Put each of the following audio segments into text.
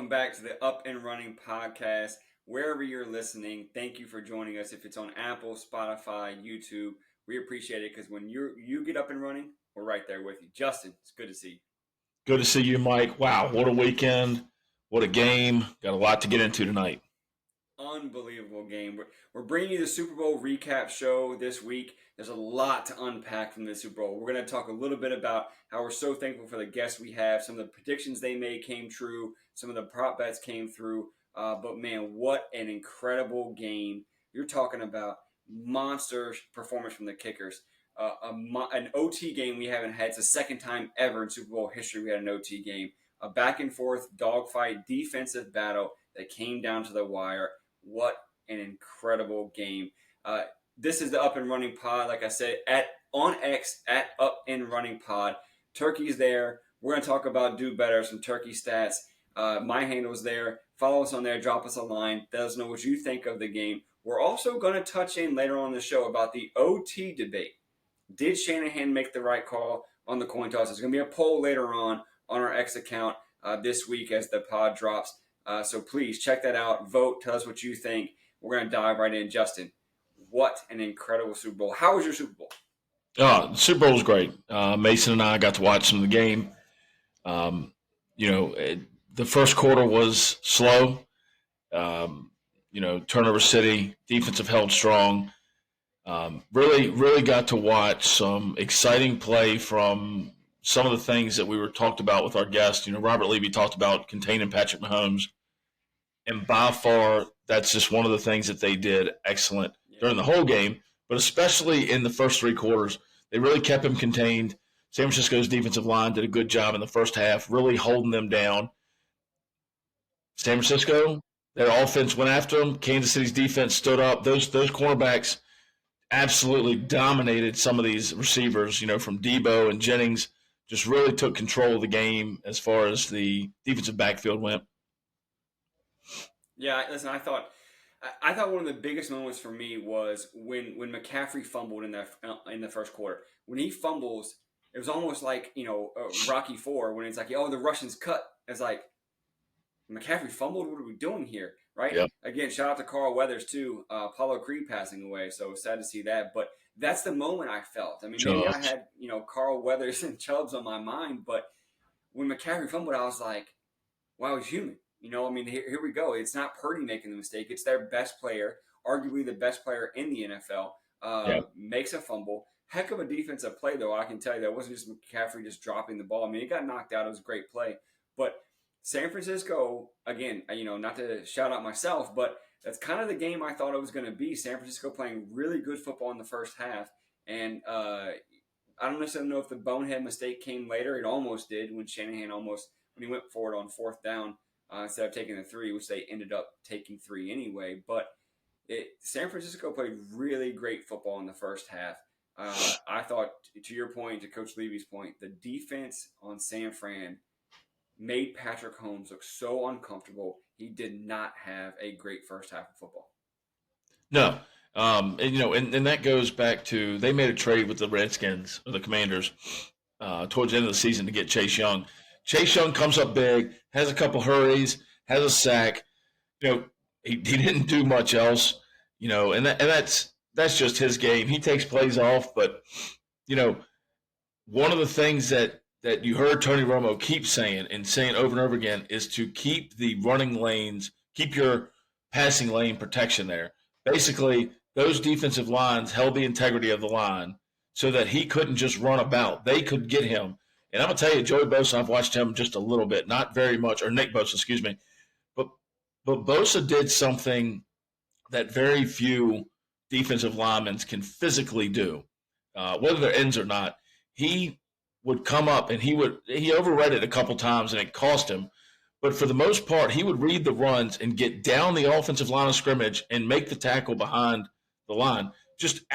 welcome back to the Up and Running podcast. Wherever you're listening, thank you for joining us. If it's on Apple, Spotify, YouTube, we appreciate it because when you get up and running, we're right there with you. Justin, it's good to see you. Good to see you, Mike. Wow, what a weekend. What a game. Got a lot to get into tonight. Unbelievable game. We're bringing you the Super Bowl recap show this week. There's a lot to unpack from the Super Bowl. We're going to talk a little bit about how we're so thankful for the guests we have. Some of the predictions they made came true. Some of the prop bets came through. But, man, what an incredible game. You're talking about monster performance from the kickers. An OT game we haven't had. It's the second time ever in Super Bowl history we had an OT game. A back-and-forth dogfight defensive battle that came down to the wire. What an incredible game. This is the Up and Running Pod, like I said, on X, at Up and Running Pod. Turkey's there. We're going to talk about Do Better, some Turkey stats. My handle's there. Follow us on there. Drop us a line. Let us know what you think of the game. We're also going to touch in later on in the show about the OT debate. Did Shanahan make the right call on the coin toss? There's going to be a poll later on our X account this week as the pod drops. So please check that out. Vote. Tell us what you think. We're going to dive right in. Justin, what an incredible Super Bowl. How was your Super Bowl? The Super Bowl was great. Mason and I got to watch some of the game. The first quarter was slow. Turnover city. Defensive held strong. Really got to watch some exciting play from some of the things that we were talked about with our guest. Robert Levy talked about containing Patrick Mahomes. And by far, that's just one of the things that they did excellent during the whole game, but especially in the first three quarters. They really kept him contained. San Francisco's defensive line did a good job in the first half, really holding them down. San Francisco, their offense went after them. Kansas City's defense stood up. Those cornerbacks absolutely dominated some of these receivers, from Debo and Jennings, just really took control of the game as far as the defensive backfield went. Yeah, listen, I thought one of the biggest moments for me was when McCaffrey fumbled in the first quarter. When he fumbles, it was almost like, Rocky IV when it's like, the Russians cut. It's like, McCaffrey fumbled? What are we doing here? Right? Yep. Again, shout out to Carl Weathers, too. Apollo Creed passing away, so sad to see that. But that's the moment I felt. I mean, maybe I had, Carl Weathers and Chubbs on my mind, but when McCaffrey fumbled, I was like, wow, he's human. Here we go. It's not Purdy making the mistake. It's their best player, arguably the best player in the NFL, makes a fumble. Heck of a defensive play, though, I can tell you. That wasn't just McCaffrey just dropping the ball. It got knocked out. It was a great play. But San Francisco, again, not to shout out myself, but that's kind of the game I thought it was going to be. San Francisco playing really good football in the first half. And I don't necessarily know if the bonehead mistake came later. It almost did when Shanahan when he went forward on fourth down. Instead of taking the 3, which they ended up taking 3 anyway. But San Francisco played really great football in the first half. I thought, to your point, to Coach Levy's point, the defense on San Fran made Patrick Mahomes look so uncomfortable. He did not have a great first half of football. No. And that goes back to they made a trade with the Redskins, or the Commanders, towards the end of the season to get Chase Young. Chase Young comes up big, has a couple hurries, has a sack. He didn't do much else. And that's just his game. He takes plays off, but one of the things that you heard Tony Romo keep saying over and over again is to keep the running lanes, keep your passing lane protection there. Basically, those defensive lines held the integrity of the line so that he couldn't just run about. They could get him. And I'm going to tell you, Joey Bosa, I've watched him just a little bit, not very much, or Nick Bosa, excuse me. But Bosa did something that very few defensive linemen can physically do, whether they're ends or not. He would come up and he overread it a couple times and it cost him. But for the most part, he would read the runs and get down the offensive line of scrimmage and make the tackle behind the line. Just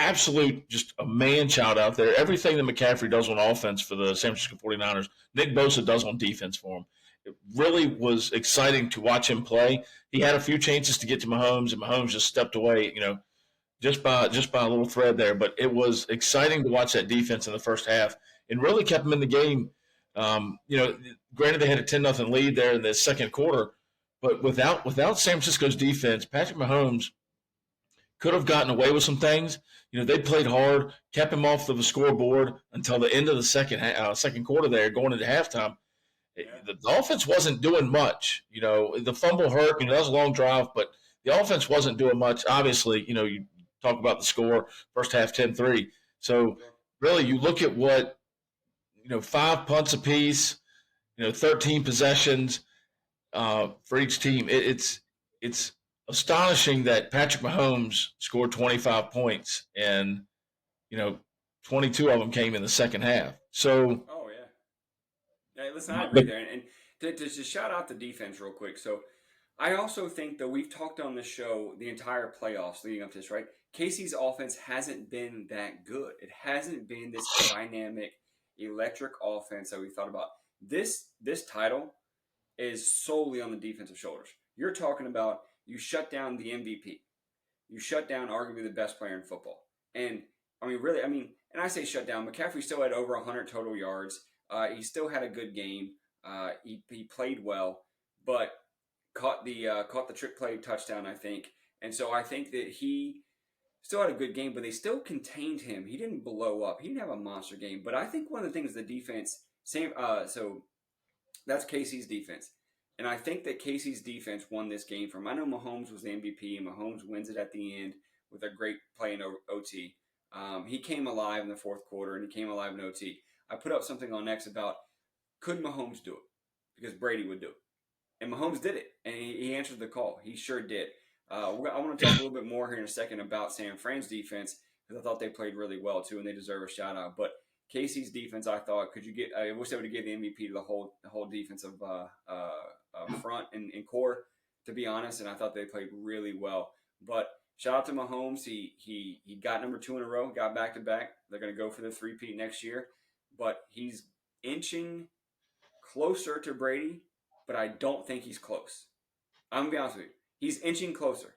a man-child out there. Everything that McCaffrey does on offense for the San Francisco 49ers, Nick Bosa does on defense for him. It really was exciting to watch him play. He had a few chances to get to Mahomes, and Mahomes just stepped away, just by a little thread there. But it was exciting to watch that defense in the first half and really kept him in the game. Granted they had a 10-0 lead there in the second quarter, But without San Francisco's defense, Patrick Mahomes could have gotten away with some things. They played hard, kept him off the scoreboard until the end of the second quarter there, going into halftime. Yeah. The offense wasn't doing much. The fumble hurt. That was a long drive, but the offense wasn't doing much. Obviously, you talk about the score, first half 10-3. So Sure. really, you look at what, 5 punts apiece, 13 possessions for each team. It's astonishing that Patrick Mahomes scored 25 points, and 22 of them came in the second half. So, Oh yeah. Listen, I agree there, and to just shout out the defense real quick. So, I also think that we've talked on the show the entire playoffs leading up to this, right? Casey's offense hasn't been that good. It hasn't been this dynamic, electric offense that we thought about. This title is solely on the defensive shoulders. You're talking about you shut down the MVP. You shut down arguably the best player in football. And and I say shut down. McCaffrey still had over 100 total yards. He still had a good game. He played well, but caught the trick play touchdown, I think. And so I think that he still had a good game, but they still contained him. He didn't blow up. He didn't have a monster game. But I think one of the things the defense, so that's Casey's defense. And I think that Casey's defense won this game from. I know Mahomes was the MVP, and Mahomes wins it at the end with a great play in OT. He came alive in the fourth quarter, and he came alive in OT. I put up something on X about could Mahomes do it? Because Brady would do it. And Mahomes did it, and he answered the call. He sure did. I want to talk a little bit more here in a second about San Fran's defense, because I thought they played really well too, and they deserve a shout out. But Casey's defense, I thought, I wish they would have given the MVP to the whole defensive front and core, to be honest. And I thought they played really well. But shout out to Mahomes. He got number 2 in a row, got back to back. They're going to go for the 3-peat next year. But he's inching closer to Brady, but I don't think he's close. I'm going to be honest with you. He's inching closer,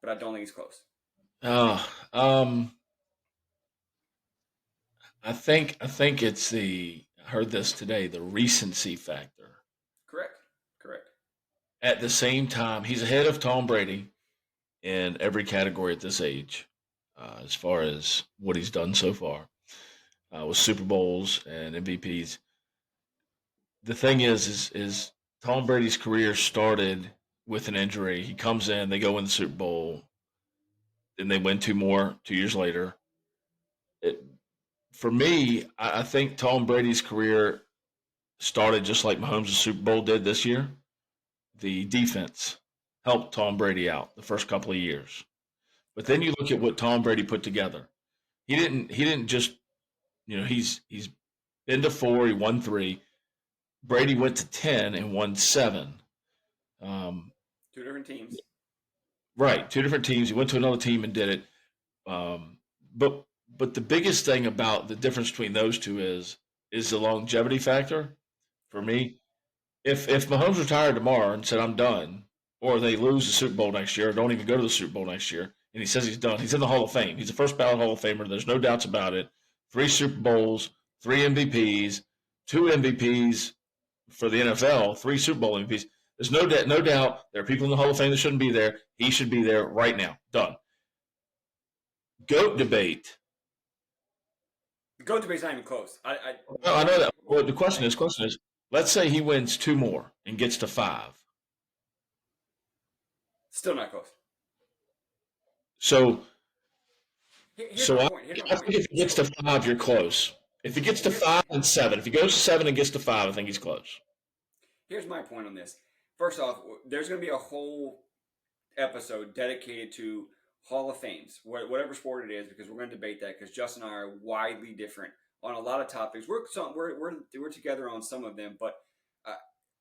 but I don't think he's close. I think it's I heard this today, the recency factor. Correct. At the same time, he's ahead of Tom Brady in every category at this age, as far as what he's done so far with Super Bowls and MVPs. The thing is Tom Brady's career started with an injury. He comes in, they go in the Super Bowl, then they win 2 more 2 years later. For me, I think Tom Brady's career started just like Mahomes' Super Bowl did this year. The defense helped Tom Brady out the first couple of years. But then you look at what Tom Brady put together. He didn't just, he's been to 4, he won 3. Brady went to 10 and won 7. 2 different teams. Right, 2 different teams. He went to another team and did it. But the biggest thing about the difference between those two is the longevity factor for me. If Mahomes retired tomorrow and said, I'm done, or they lose the Super Bowl next year, or don't even go to the Super Bowl next year, and he says he's done, he's in the Hall of Fame. He's a first ballot Hall of Famer. There's no doubts about it. 3 Super Bowls, 3 MVPs, 2 MVPs for the NFL, 3 Super Bowl MVPs. There's no doubt there are people in the Hall of Fame that shouldn't be there. He should be there right now. Done. GOAT debate. The GOAT debate's not even close. I know that. Well, the question is, let's say he wins 2 more and gets to 5. Still not close. So I think if he gets to 5, you're close. If he gets to 5 and 7, if he goes to 7 and gets to 5, I think he's close. Here's my point on this. First off, there's going to be a whole episode dedicated to Hall of Fames, whatever sport it is, because we're going to debate that, because Justin and I are widely different on a lot of topics. We're together on some of them, but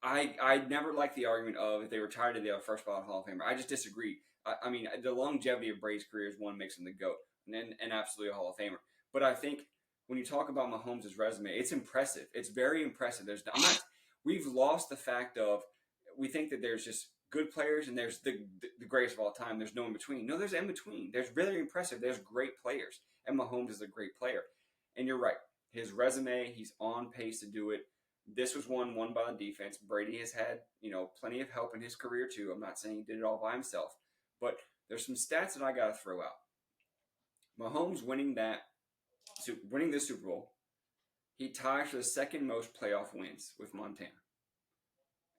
I never liked the argument of if they retired to the first ballot Hall of Famer. I just disagree. I mean, the longevity of Brady's career is one makes him the GOAT and absolutely a Hall of Famer. But I think when you talk about Mahomes' resume, it's impressive. It's very impressive. We've lost the fact of we think that there's just good players and there's the greatest of all time. There's no in between. No, there's in between. There's really impressive. There's great players, and Mahomes is a great player. And you're right. His resume, he's on pace to do it. This was one won by the defense. Brady has had, plenty of help in his career too. I'm not saying he did it all by himself, but there's some stats that I got to throw out. Mahomes winning this Super Bowl, he ties for the second most playoff wins with Montana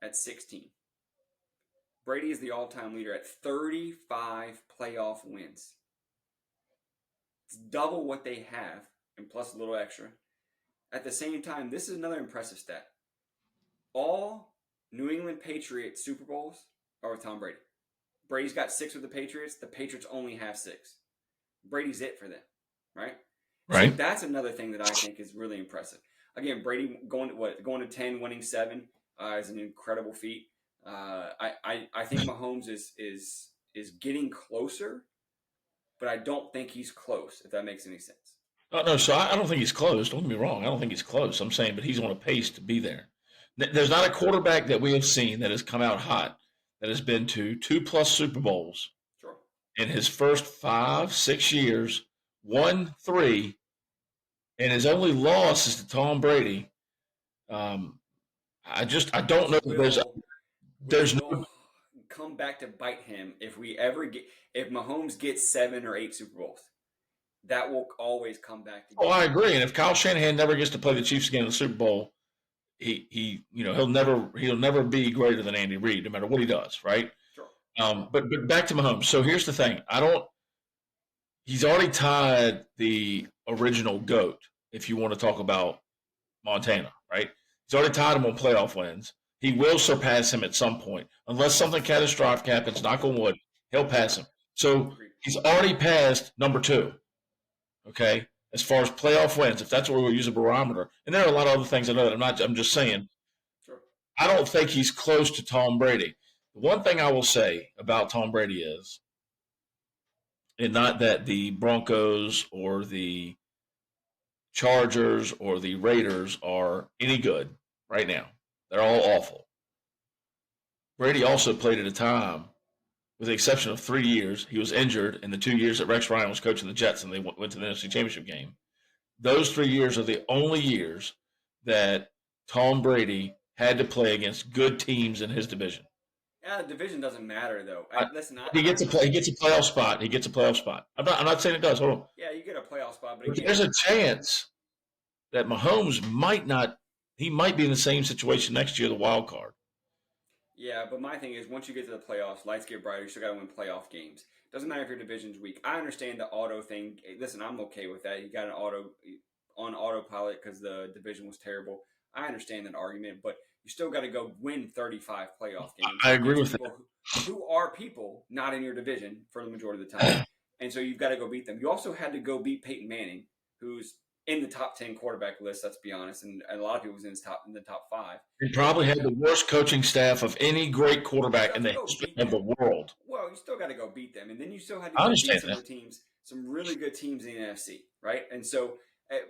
at 16. Brady is the all-time leader at 35 playoff wins. It's double what they have, and plus a little extra. At the same time, this is another impressive stat. All New England Patriots Super Bowls are with Tom Brady. Brady's got 6 with the Patriots. The Patriots only have 6. Brady's it for them, right? Right. So that's another thing that I think is really impressive. Again, Brady going to 10, winning 7 is an incredible feat. I think Mahomes is getting closer, but I don't think he's close, if that makes any sense. No, so I don't think he's close. Don't get me wrong. I don't think he's close. I'm saying, but he's on a pace to be there. There's not a quarterback that we have seen that has come out hot that has been to 2+ Super Bowls Sure. in his first 5, 6 years, won 3, and his only loss is to Tom Brady. I don't know. There's no. Come back to bite him if Mahomes gets 7 or 8 Super Bowls. That will always come back to. Oh, I agree. And if Kyle Shanahan never gets to play the Chiefs again in the Super Bowl, he'll never be greater than Andy Reid, no matter what he does, right? Sure. But back to Mahomes. So here's the thing. He's already tied the original GOAT, if you want to talk about Montana, right? He's already tied him on playoff wins. He will surpass him at some point. Unless something catastrophic happens, knock on wood, he'll pass him. So he's already passed number 2, okay, as far as playoff wins, if that's what we'll use a barometer. And there are a lot of other things I know that I'm just saying. Sure. I don't think he's close to Tom Brady. The one thing I will say about Tom Brady is, and not that the Broncos or the Chargers or the Raiders are any good right now. They're all awful. Brady also played at a time, with the exception of 3 years, he was injured in the 2 years that Rex Ryan was coaching the Jets and they went to the NFC Championship game. Those 3 years are the only years that Tom Brady had to play against good teams in his division. Yeah, the division doesn't matter though. He gets a playoff spot. He gets a playoff spot. I'm not saying it does. Hold on. Yeah, you get a playoff spot, but again, there's a chance that Mahomes might not. He might be in the same situation next year, the wild card. Yeah, but my thing is, once you get to the playoffs, lights get brighter. You still got to win playoff games. Doesn't matter if your division's weak. I understand the auto thing. Listen, I'm okay with that. You got an on autopilot because the division was terrible. I understand that argument, but you still got to go win 35 playoff games. I agree with that. Who are people not in your division for the majority of the time, and so you've got to go beat them. You also had to go beat Peyton Manning, who's in the top 10 quarterback list, let's be honest, and a lot of people was in the top 5. He probably had the worst coaching staff of any great quarterback in the history of the world. Well, you still got to go beat them, and then you still had to go beat some of the teams, some really good teams in the NFC, right? And so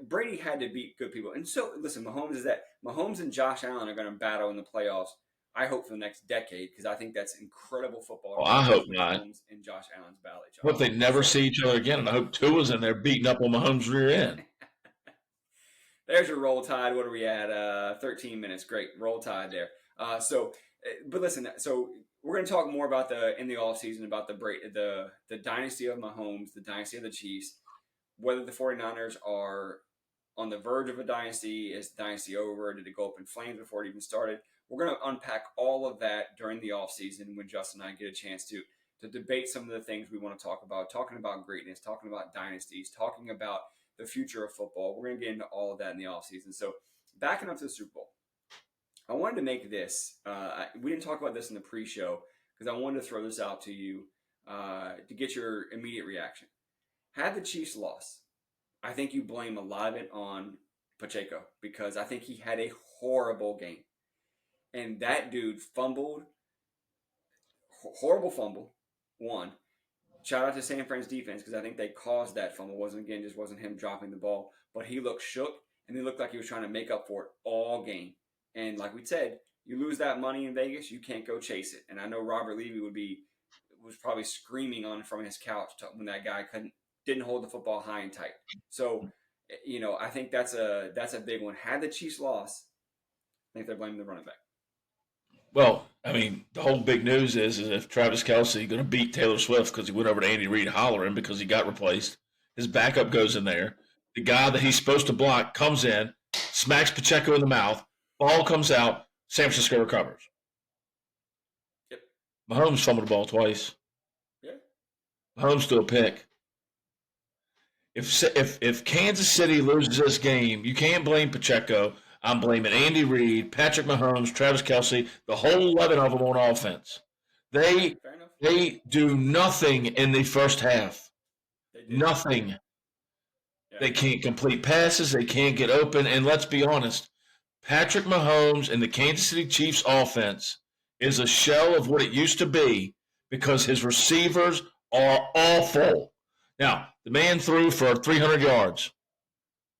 Brady had to beat good people. And so, listen, Mahomes and Josh Allen are going to battle in the playoffs. I hope for the next decade because I think that's incredible football. Well, I hope not. Mahomes and Josh Allen's battle. I hope they never see each other again, and I hope Tua's in there beating up on Mahomes' rear end. There's your roll tide. What are we at? 13 minutes. Great. Roll tide there. But listen, so we're going to talk more about in the offseason about the dynasty of Mahomes, the dynasty of the Chiefs, whether the 49ers are on the verge of a dynasty. Is the dynasty over? Did it go up in flames before it even started? We're going to unpack all of that during the offseason when Justin and I get a chance to debate some of the things we want to talk about, talking about greatness, talking about dynasties, talking about the future of football. We're going to get into all of that in the offseason. So backing up to the Super Bowl, I wanted to make this. We didn't talk about this in the pre-show because I wanted to throw this out to you to get your immediate reaction. Had the Chiefs lost, I think you blame a lot of it on Pacheco because I think he had a horrible game. And that dude fumbled, horrible fumble, one. Shout out to San Fran's defense because I think they caused that fumble. Just wasn't him dropping the ball, but he looked shook and he looked like he was trying to make up for it all game. And like we said, you lose that money in Vegas, you can't go chase it. And I know Robert Levy was probably screaming on from his couch when that guy didn't hold the football high and tight. So, I think that's a big one. Had the Chiefs lost, think they're blaming the running back. Well, I mean, the whole big news is if Travis Kelce going to beat Taylor Swift because he went over to Andy Reid hollering because he got replaced. His backup goes in there. The guy that he's supposed to block comes in, smacks Pacheco in the mouth. Ball comes out. San Francisco recovers. Yep. Mahomes fumbled the ball twice. Yeah. Mahomes threw a pick. If Kansas City loses this game, you can't blame Pacheco. I'm blaming Andy Reid, Patrick Mahomes, Travis Kelce, the whole 11 of them on offense. They do nothing in the first half. Nothing. Yeah. They can't complete passes. They can't get open. And let's be honest, Patrick Mahomes and the Kansas City Chiefs offense is a shell of what it used to be because his receivers are awful. Now, the man threw for 300 yards.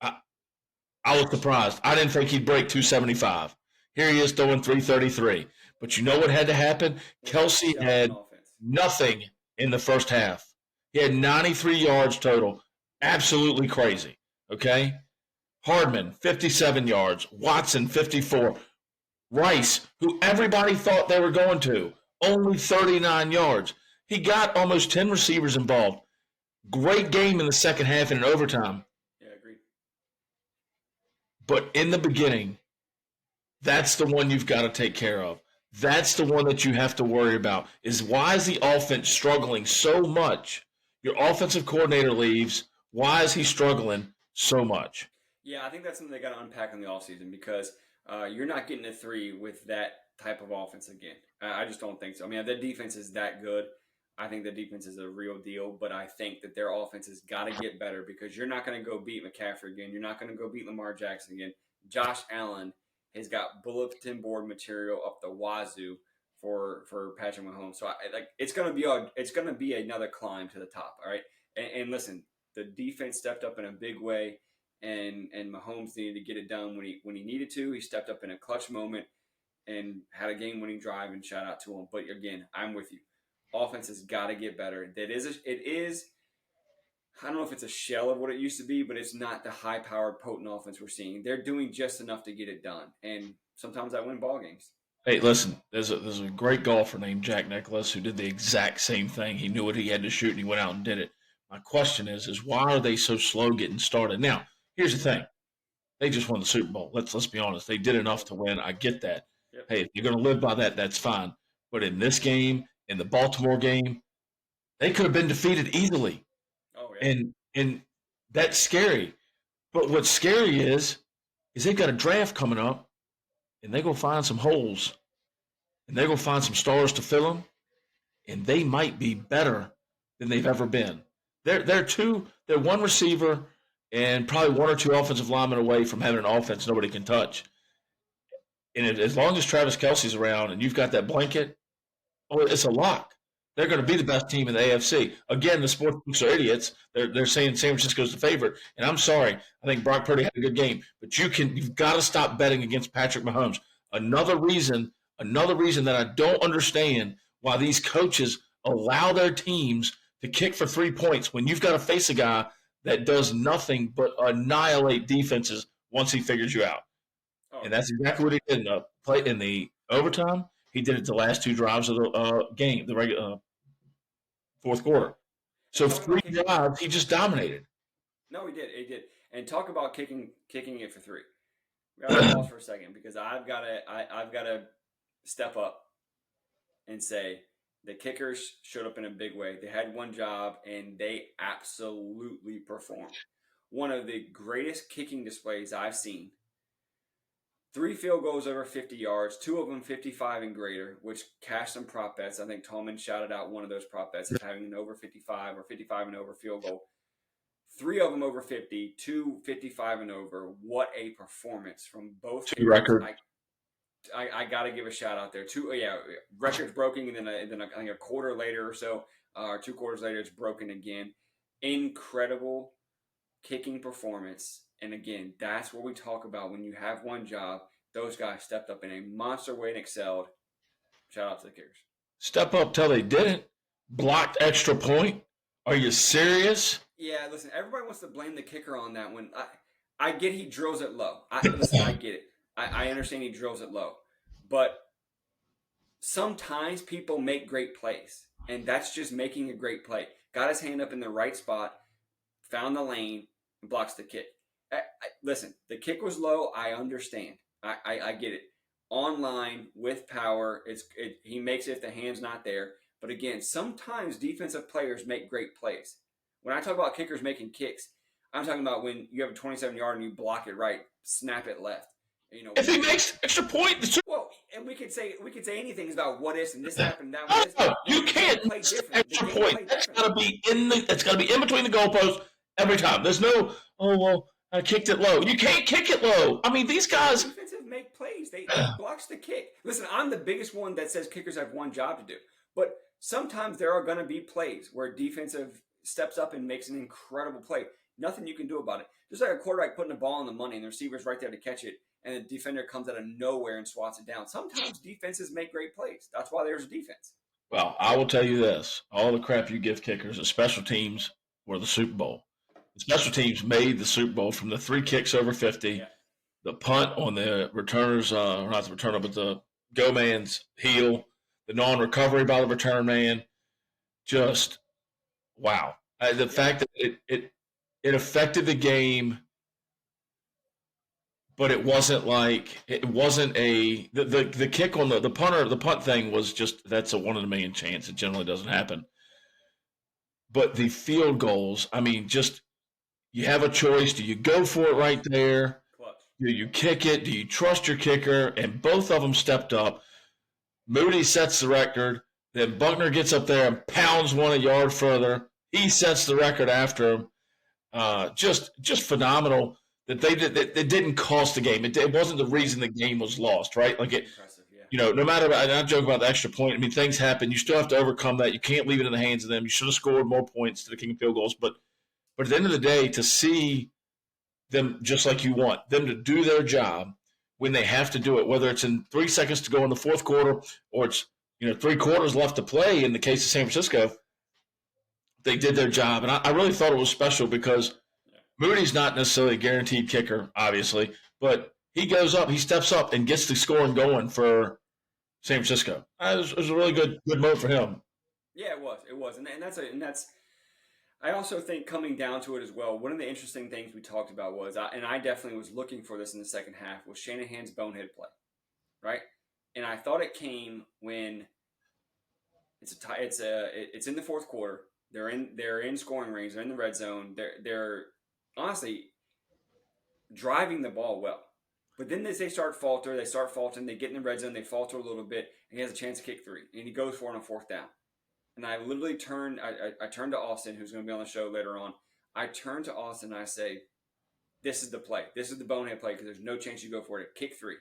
I was surprised. I didn't think he'd break 275. Here he is throwing 333. But you know what had to happen? Kelce had nothing in the first half. He had 93 yards total. Absolutely crazy. Okay? Hardman, 57 yards. Watson, 54. Rice, who everybody thought they were going to, only 39 yards. He got almost 10 receivers involved. Great game in the second half and in overtime. Yeah, agreed. But in the beginning, that's the one you've got to take care of. That's the one that you have to worry about, is why is the offense struggling so much? Your offensive coordinator leaves. Why is he struggling so much? Yeah, I think that's something they got to unpack in the offseason because you're not getting a 3 with that type of offense again. I just don't think so. I mean, the defense is that good. I think the defense is a real deal, but I think that their offense has got to get better because you're not going to go beat McCaffrey again. You're not going to go beat Lamar Jackson again. Josh Allen has got bulletin board material up the wazoo for Patrick Mahomes. So it's going to be another climb to the top. All right, and listen, the defense stepped up in a big way, and Mahomes needed to get it done when he needed to. He stepped up in a clutch moment and had a game-winning drive, and shout out to him. But again, I'm with you. Offense has got to get better. It is. I don't know if it's a shell of what it used to be, but it's not the high-powered, potent offense we're seeing. They're doing just enough to get it done, and sometimes I win ball games. Hey, listen, there's a great golfer named Jack Nicklaus who did the exact same thing. He knew what he had to shoot, and he went out and did it. My question is why are they so slow getting started? Now, here's the thing. They just won the Super Bowl. Let's be honest. They did enough to win. I get that. Yep. Hey, if you're going to live by that, that's fine. But in this game, in the Baltimore game, they could have been defeated easily. Oh, yeah. And that's scary. But what's scary is they've got a draft coming up, and they're going to find some holes, and they're going to find some stars to fill them, and they might be better than they've ever been. They're one receiver and probably one or two offensive linemen away from having an offense nobody can touch. And as long as Travis Kelce's around and you've got that blanket, it's a lock. They're going to be the best team in the AFC. Again, the sportsbooks are idiots. They're saying San Francisco's the favorite. And I'm sorry. I think Brock Purdy had a good game. But you've got to stop betting against Patrick Mahomes. Another reason that I don't understand why these coaches allow their teams to kick for 3 points when you've got to face a guy that does nothing but annihilate defenses once he figures you out. Oh. And that's exactly what he did in the overtime. He did it the last 2 drives of the game, the regular fourth quarter. So 3 drives, he just dominated. No, he did. He did. And talk about kicking it for 3. We got to pause for a second because I've got to step up and say the kickers showed up in a big way. They had one job and they absolutely performed. One of the greatest kicking displays I've seen. 3 field goals over 50 yards, 2 of them 55 and greater, which cashed some prop bets. I think Tallman shouted out one of those prop bets as having an over 55 or 55 and over field goal. 3 of them over 50, 2 55 and over. What a performance from both teams. Record. I got to give a shout out there. 2 records broken, and then I think a quarter later or so, or 2 quarters later, it's broken again. Incredible kicking performance. And again, that's what we talk about when you have one job. Those guys stepped up in a monster way and excelled. Shout out to the kickers. Step up till they didn't. Blocked extra point. Are you serious? Yeah, listen, everybody wants to blame the kicker on that one. I get he drills it low. I get it. I understand he drills it low, but sometimes people make great plays, and that's just making a great play. Got his hand up in the right spot, found the lane, and blocks the kick. Listen, the kick was low. I understand. I get it. Online with power, he makes it if the hand's not there. But again, sometimes defensive players make great plays. When I talk about kickers making kicks, I'm talking about when you have a 27-yard and you block it right, snap it left. If he makes extra point, well, and we could say anything about what ifs and this happened, that was no, you can't play extra point. It's got to be it's got to be in between the goalposts every time. There's no, oh well, I kicked it low. You can't kick it low. I mean, these guys defensive make plays. They blocks the kick. Listen, I'm the biggest one that says kickers have one job to do, but sometimes there are going to be plays where defensive steps up and makes an incredible play. Nothing you can do about it. Just like a quarterback putting the ball on the money and the receiver's right there to catch it, and the defender comes out of nowhere and swats it down. Sometimes defenses make great plays. That's why there's a defense. Well, I will tell you this. All the crap you give kickers, the special teams were the Super Bowl. The special teams made the Super Bowl from the 3 kicks over 50, the punt on the returner's, not the returner, but the go man's heel, the non-recovery by the return man. Just, wow. The fact that it affected the game, but it wasn't the kick on the punt thing was just, that's a 1 in a million chance. It generally doesn't happen. But the field goals, I mean, just, you have a choice. Do you go for it right there? Clutch. Do you kick it? Do you trust your kicker? And both of them stepped up. Moody sets the record. Then Buckner gets up there and pounds one a yard further. He sets the record after him. Just phenomenal that it didn't cost the game. It wasn't the reason the game was lost, right? Like impressive, yeah. No matter, I joke about the extra point. I mean, things happen. You still have to overcome that. You can't leave it in the hands of them. You should have scored more points to the king of field goals. But at the end of the day, to see them, just like you want them to do their job when they have to do it, whether it's in 3 seconds to go in the fourth quarter or it's 3 quarters left to play in the case of San Francisco, they did their job. And I really thought it was special because Moody's not necessarily a guaranteed kicker, obviously, but he goes up, he steps up and gets the scoring going for San Francisco. It was a really good moment for him. Yeah, it was. And that's I also think coming down to it as well, one of the interesting things we talked about was, and I definitely was looking for this in the second half, was Shanahan's bonehead play, right? And I thought it came when it's in the fourth quarter. They're in scoring range. They're in the red zone. They're honestly driving the ball well, but then as they start faltering, they get in the red zone, they falter a little bit, and he has a chance to kick 3, and he goes for it on 4th down. And I literally turned to Austin, who's going to be on the show later on. I turn to Austin and I say, this is the play. This is the bonehead play because there's no chance you go for it. Kick 3.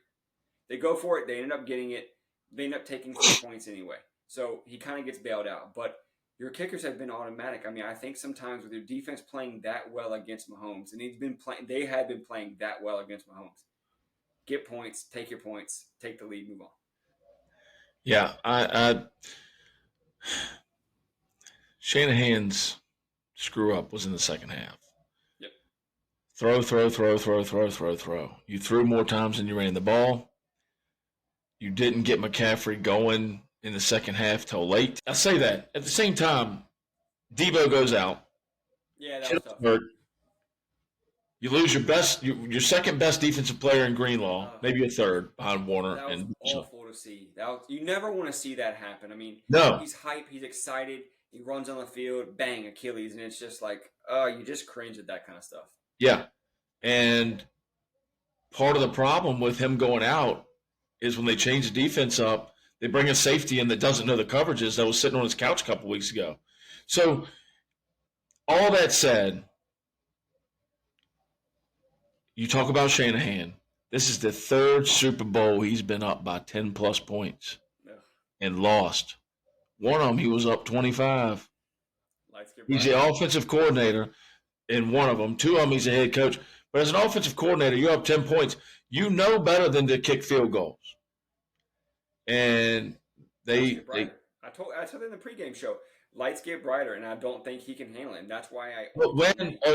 They go for it. They end up getting it. They end up taking 3 points anyway. So he kind of gets bailed out. But your kickers have been automatic. I mean, I think sometimes with your defense playing that well against Mahomes, and they had been playing that well against Mahomes. Get points, take your points, take the lead, move on. Yeah, Shanahan's screw up was in the second half. Yep. Throw. You threw more times than you ran the ball. You didn't get McCaffrey going in the second half till late. I say that. At the same time, Debo goes out. Yeah, that was tough. Hurt. You lose your second best defensive player in Greenlaw, maybe a third behind Warner. That was awful to see. You never want to see that happen. I mean, no. He's hyped. He's excited. He runs on the field, bang, Achilles, and it's just like, you just cringe at that kind of stuff. Yeah, and part of the problem with him going out is when they change the defense up, they bring a safety in that doesn't know the coverages that was sitting on his couch a couple weeks ago. So, all that said, you talk about Shanahan. This is the 3rd Super Bowl he's been up by 10-plus points and lost. One of them, he was up 25. He's the offensive coordinator in one of them. 2 of them, he's a head coach. But as an offensive coordinator, you're up 10 points. You know better than to kick field goals. And I told them in the pregame show, lights get brighter, and I don't think he can handle it. And that's why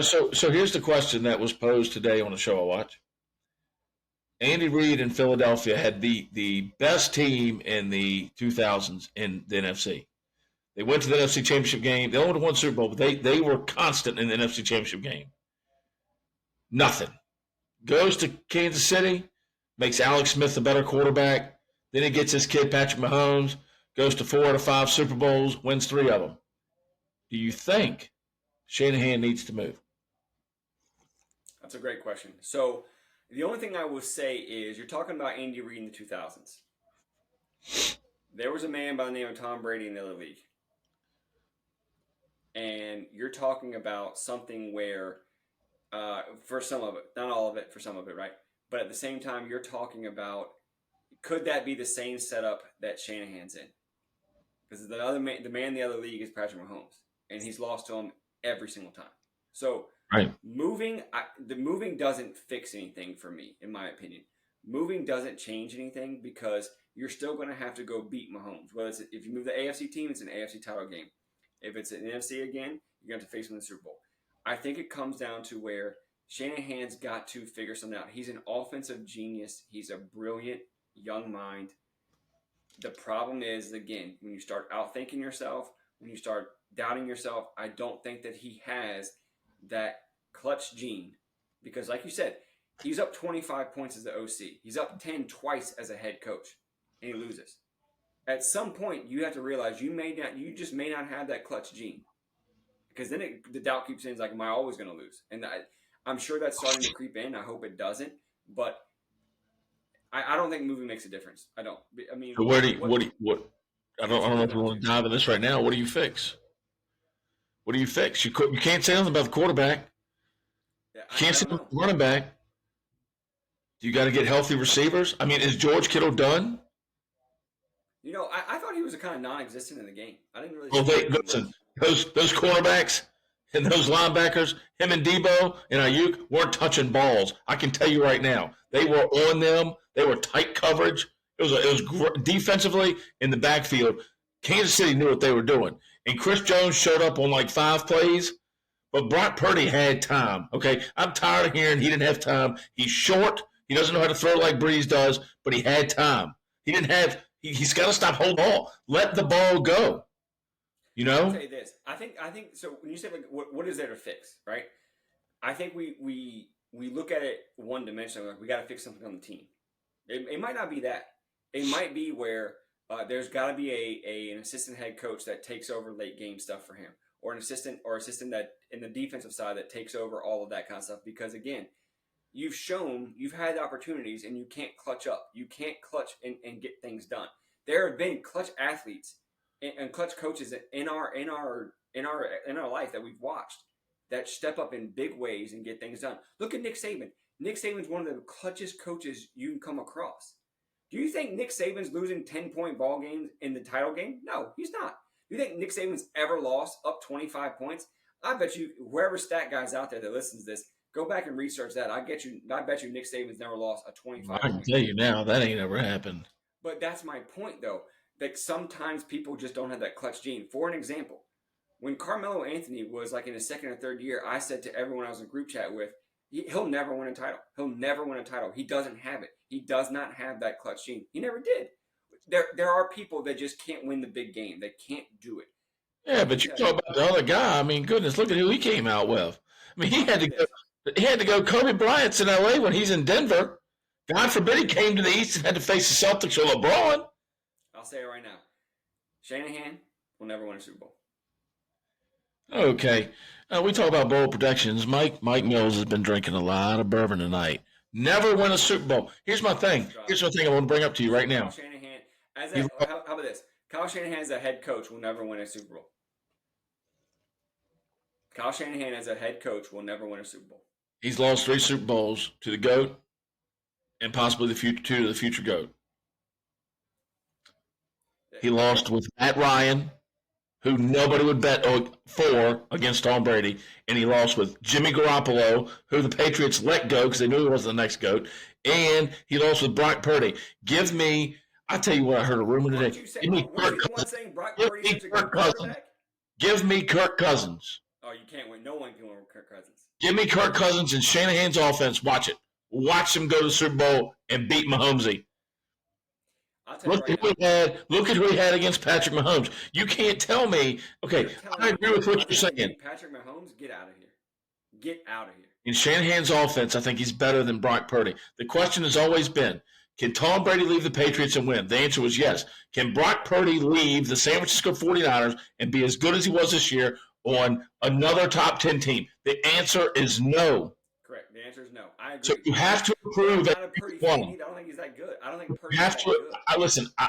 so here's the question that was posed today on a show I watch. Andy Reid in Philadelphia had the best team in the 2000s in the NFC. They went to the NFC Championship game. They only won Super Bowl, but they were constant in the NFC Championship game. Nothing. Goes to Kansas City, makes Alex Smith a better quarterback. Then he gets his kid, Patrick Mahomes, goes to 4 out of 5 Super Bowls, wins 3 of them. Do you think Shanahan needs to move? That's a great question. So the only thing I will say is you're talking about Andy Reid in the 2000s. There was a man by the name of Tom Brady in the other league. And you're talking about something where, for some of it, not all of it, for some of it, right? But at the same time, you're talking about, could that be the same setup that Shanahan's in? Because the man in the other league is Patrick Mahomes, and he's lost to him every single time. So right. The moving doesn't fix anything for me, in my opinion. Moving doesn't change anything because you're still going to have to go beat Mahomes. Whether if you move the AFC team, it's an AFC title game. If it's an NFC again, you're going to have to face him in the Super Bowl. I think it comes down to where Shanahan's got to figure something out. He's an offensive genius. He's a brilliant young mind. The problem is, again, when you start outthinking yourself, when you start doubting yourself, I don't think that he has that clutch gene. Because like you said, he's up 25 points as the OC. He's up 10 twice as a head coach, and he loses. At some point, you have to realize you just may not have that clutch gene. Because then the doubt keeps in, it's like, am I always going to lose? And I'm sure that's starting to creep in. I hope it doesn't. But I don't think moving makes a difference. I don't. I mean, so what? I don't know if we want to dive in this right now. What do you fix? What do you fix? You can't say nothing about the quarterback. Yeah, you can't say nothing about the running back. You got to get healthy receivers. I mean, is George Kittle done? You know, I thought he was kind of non-existent in the game. I didn't really. Well, listen, those quarterbacks and those linebackers, him and Debo and Ayuk weren't touching balls. I can tell you right now, they were on them. They were tight coverage. It was defensively in the backfield. Kansas City knew what they were doing, and Chris Jones showed up on like 5 plays. But Brock Purdy had time. Okay, I'm tired of hearing he didn't have time. He's short. He doesn't know how to throw like Breeze does, but he had time. He didn't have. He's got to stop holding the ball. Let the ball go. You know. I'll tell you this. I think so. When you say like, what is there to fix, right? I think we look at it one dimensional. Like we got to fix something on the team. It might not be that. It might be where there's got to be an assistant head coach that takes over late game stuff for him, or an assistant that in the defensive side that takes over all of that kind of stuff. Because again, you've had opportunities and you can't clutch up. You can't clutch and get things done. There have been clutch athletes and clutch coaches in our life that we've watched that step up in big ways and get things done. Look at Nick Saban. Nick Saban's one of the clutchest coaches you can come across. Do you think Nick Saban's losing 10-point ball games in the title game? No, he's not. Do you think Nick Saban's ever lost up 25 points? I bet you, whoever stat guy's out there that listens to this, go back and research that. I bet you Nick Saban's never lost a 25. I can tell you now, that ain't ever happened. But that's my point, though. Like sometimes people just don't have that clutch gene. For an example, when Carmelo Anthony was like in his second or third year, I said to everyone I was in a group chat with, he'll never win a title. He'll never win a title. He doesn't have it. He does not have that clutch gene. He never did. There are people that just can't win the big game. They can't do it. Yeah, but you talk about the other guy. I mean, goodness, look at who he came out with. I mean, he had to go. Kobe Bryant's in LA when he's in Denver. God forbid he came to the East and had to face the Celtics or LeBron. I'll say it right now. Shanahan will never win a Super Bowl. Okay. We talk about bowl predictions. Mike Mills has been drinking a lot of bourbon tonight. Never win a Super Bowl. Here's my thing. Here's my thing I want to bring up to you right now. Shanahan, how about this? Kyle Shanahan as a head coach will never win a Super Bowl. Kyle Shanahan as a head coach will never win a Super Bowl. He's lost 3 Super Bowls to the GOAT and possibly the future GOAT. He lost with Matt Ryan, who nobody would bet for against Tom Brady, and he lost with Jimmy Garoppolo, who the Patriots let go because they knew he was the next GOAT, and he lost with Brock Purdy. I tell you what, I heard a rumor today. Give me Kirk Cousins. Give me Kirk Cousins. Oh, you can't win. No one can win with Kirk Cousins. Give me Kirk Cousins and Shanahan's offense. Watch it. Watch him go to the Super Bowl and beat Mahomesy. I'll tell you right now. Look at who he had against Patrick Mahomes. You can't tell me. Okay, I agree with what you're saying. Patrick Mahomes, get out of here. Get out of here. In Shanahan's offense, I think he's better than Brock Purdy. The question has always been, can Tom Brady leave the Patriots and win? The answer was yes. Can Brock Purdy leave the San Francisco 49ers and be as good as he was this year on another top 10 team? The answer is no. Correct. The answer is no. I agree. So you have to improve at Purdy fan either. I don't think he's that good. I don't think Purdy's that good.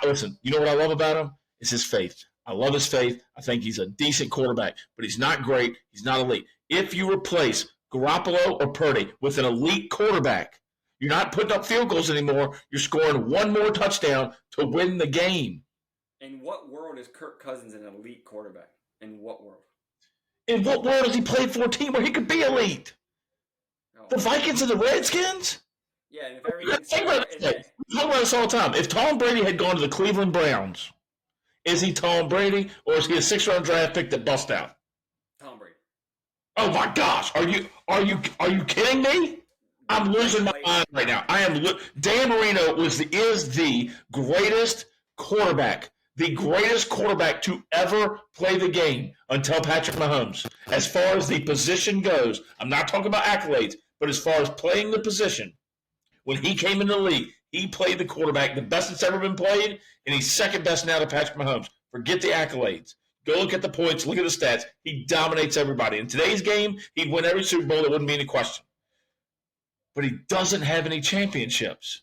Listen. You know what I love about him? It's his faith. I love his faith. I think he's a decent quarterback, but he's not great. He's not elite. If you replace Garoppolo or Purdy with an elite quarterback, you're not putting up field goals anymore. You're scoring one more touchdown to win the game. In what world is Kirk Cousins an elite quarterback? In what world? In what world has he played for a team where he could be elite? Oh. The Vikings and the Redskins? Yeah, and if everything... Think about this all the time. If Tom Brady had gone to the Cleveland Browns, is he Tom Brady or is he a 6th-round draft pick that bust out? Tom Brady. Oh my gosh! Are you kidding me? I'm losing my mind right now. Dan Marino is the greatest quarterback to ever play the game until Patrick Mahomes. As far as the position goes, I'm not talking about accolades, but as far as playing the position, when he came in the league, he played the quarterback the best that's ever been played, and he's second best now to Patrick Mahomes. Forget the accolades. Go look at the points, look at the stats. He dominates everybody. In today's game, he'd win every Super Bowl. There wouldn't be any question. But he doesn't have any championships.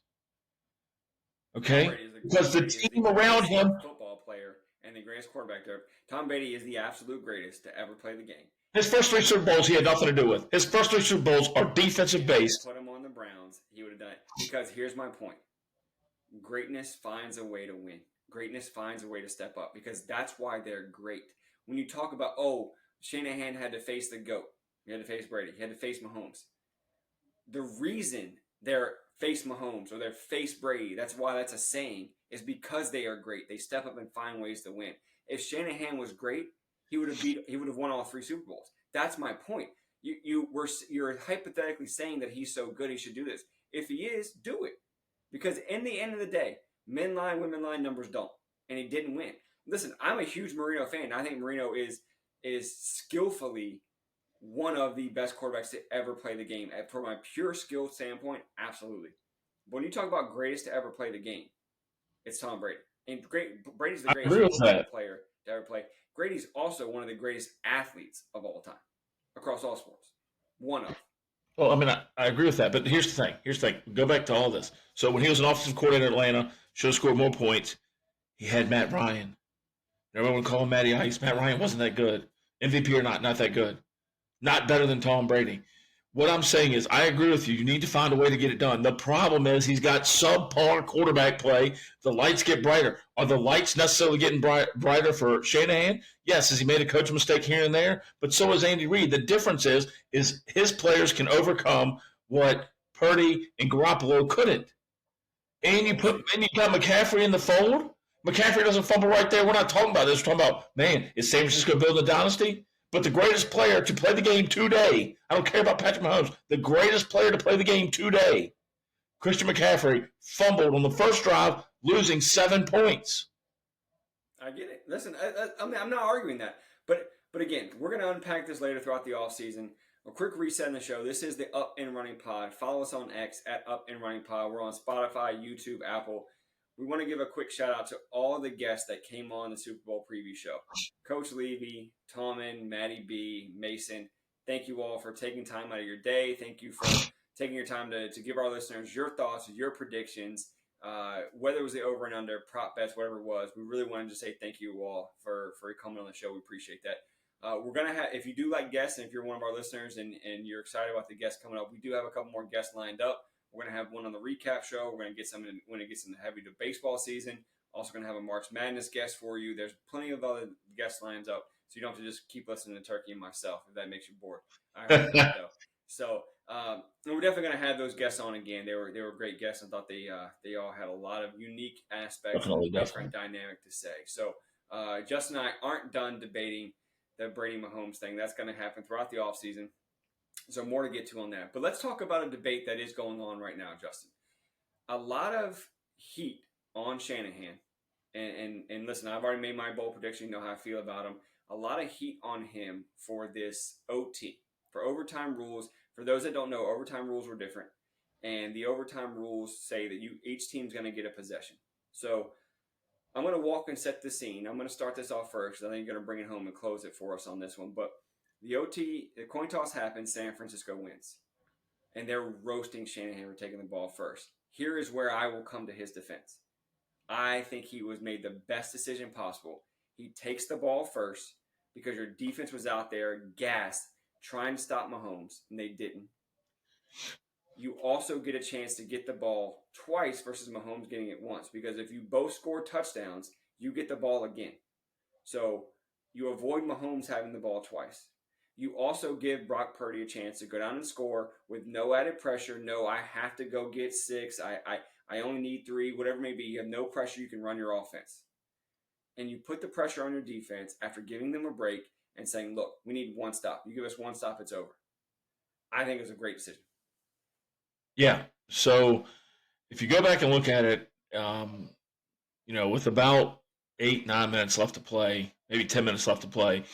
Okay? Because the team around him... Football player and the greatest quarterback there. Tom Brady is the absolute greatest to ever play the game. His first 3 Super Bowls he had nothing to do with. His first 3 Super Bowls are defensive-based. Put him on the Browns, he would have done it. Because here's my point. Greatness finds a way to win. Greatness finds a way to step up because that's why they're great. When you talk about, Shanahan had to face the GOAT. He had to face Brady. He had to face Mahomes. The reason they're face Mahomes or they're face Brady, that's why that's a saying, is because they are great. They step up and find ways to win. If Shanahan was great, he would have won all 3 Super Bowls. That's my point. You're hypothetically saying that he's so good he should do this. If he is, do it. Because in the end of the day, men lie, women lie, numbers don't. And he didn't win. Listen, I'm a huge Marino fan. I think Marino is skillfully one of the best quarterbacks to ever play the game. From my pure skill standpoint, absolutely. But when you talk about greatest to ever play the game, it's Tom Brady. And Brady's the greatest player to ever play. Brady's also one of the greatest athletes of all time across all sports. One of. Well, I mean, I agree with that. But here's the thing. Go back to all this. So when he was an offensive coordinator in Atlanta, should have scored more points. He had Matt Ryan. Everyone would call him Matty Ice. Matt Ryan wasn't that good. MVP or not that good. Not better than Tom Brady. What I'm saying is I agree with you. You need to find a way to get it done. The problem is he's got subpar quarterback play. The lights get brighter. Are the lights necessarily getting brighter for Shanahan? Yes. Has he made a coaching mistake here and there? But so has Andy Reid. The difference is his players can overcome what Purdy and Garoppolo couldn't. And you got McCaffrey in the fold. McCaffrey doesn't fumble right there. We're not talking about this. We're talking about, man, is San Francisco building a dynasty? But the greatest player to play the game today, I don't care about Patrick Mahomes, the greatest player to play the game today, Christian McCaffrey, fumbled on the first drive, losing 7 points. I get it. Listen, I'm not arguing that. But again, we're going to unpack this later throughout the offseason. A quick reset in the show. This is the Up and Running Pod. Follow us on X at Up and Running Pod. We're on Spotify, YouTube, Apple. We want to give a quick shout out to all the guests that came on the Super Bowl preview show. Coach Levy, Tommen, Maddie B, Mason. Thank you all for taking time out of your day. Thank you for taking your time to give our listeners your thoughts, your predictions, whether it was the over and under, prop bets, whatever it was. We really wanted to say thank you all for coming on the show. We appreciate that. We're going to have, if you do like guests and if you're one of our listeners and you're excited about the guests coming up, we do have a couple more guests lined up. We're going to have one on the recap show. We're going to get some when it gets into heavy to baseball season. Also going to have a March Madness guest for you. There's plenty of other guest lines up, so you don't have to just keep listening to Turkey and myself if that makes you bored. I heard that though. So we're definitely going to have those guests on again. They were great guests. I thought they all had a lot of unique aspects and different dynamic to say. So Justin and I aren't done debating the Brady Mahomes thing. That's going to happen throughout the offseason. So more to get to on that. But let's talk about a debate that is going on right now, Justin. a lot of heat on Shanahan. And listen, I've already made my bold prediction. You know how I feel about him. A lot of heat on him for this OT, for overtime rules. For those that don't know, overtime rules were different, and the overtime rules say that each team's going to get a possession. So I'm going to walk and set the scene. I'm going to start this off first. I think you're going to bring it home and close it for us on this one. But the OT, the coin toss happens. San Francisco wins, and they're roasting Shanahan for taking the ball first. Here is where I will come to his defense. I think he was made the best decision possible. He takes the ball first because your defense was out there gassed trying to stop Mahomes, and they didn't. You also get a chance to get the ball twice versus Mahomes getting it once, because if you both score touchdowns, you get the ball again. So you avoid Mahomes having the ball twice. You also give Brock Purdy a chance to go down and score with no added pressure. No, I have to go get 6. I only need 3, whatever it may be. You have no pressure. You can run your offense. And you put the pressure on your defense after giving them a break and saying, look, we need one stop. You give us one stop, it's over. I think it was a great decision. Yeah. So if you go back and look at it, with about 8, 9 minutes left to play, maybe 10 minutes left to play,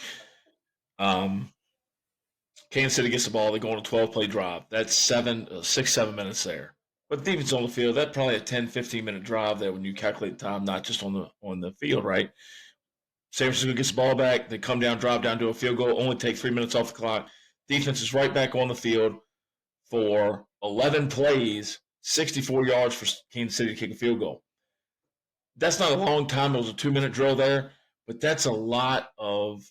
Kansas City gets the ball. They go on a 12-play drive. That's 6, 7 minutes there. But the defense on the field, that's probably a 10, 15-minute drive there when you calculate the time, not just on the field, right? San Francisco gets the ball back. They come down, drop down, do a field goal, only take 3 minutes off the clock. Defense is right back on the field for 11 plays, 64 yards for Kansas City to kick a field goal. That's not a long time. It was a 2-minute drill there, but that's a lot of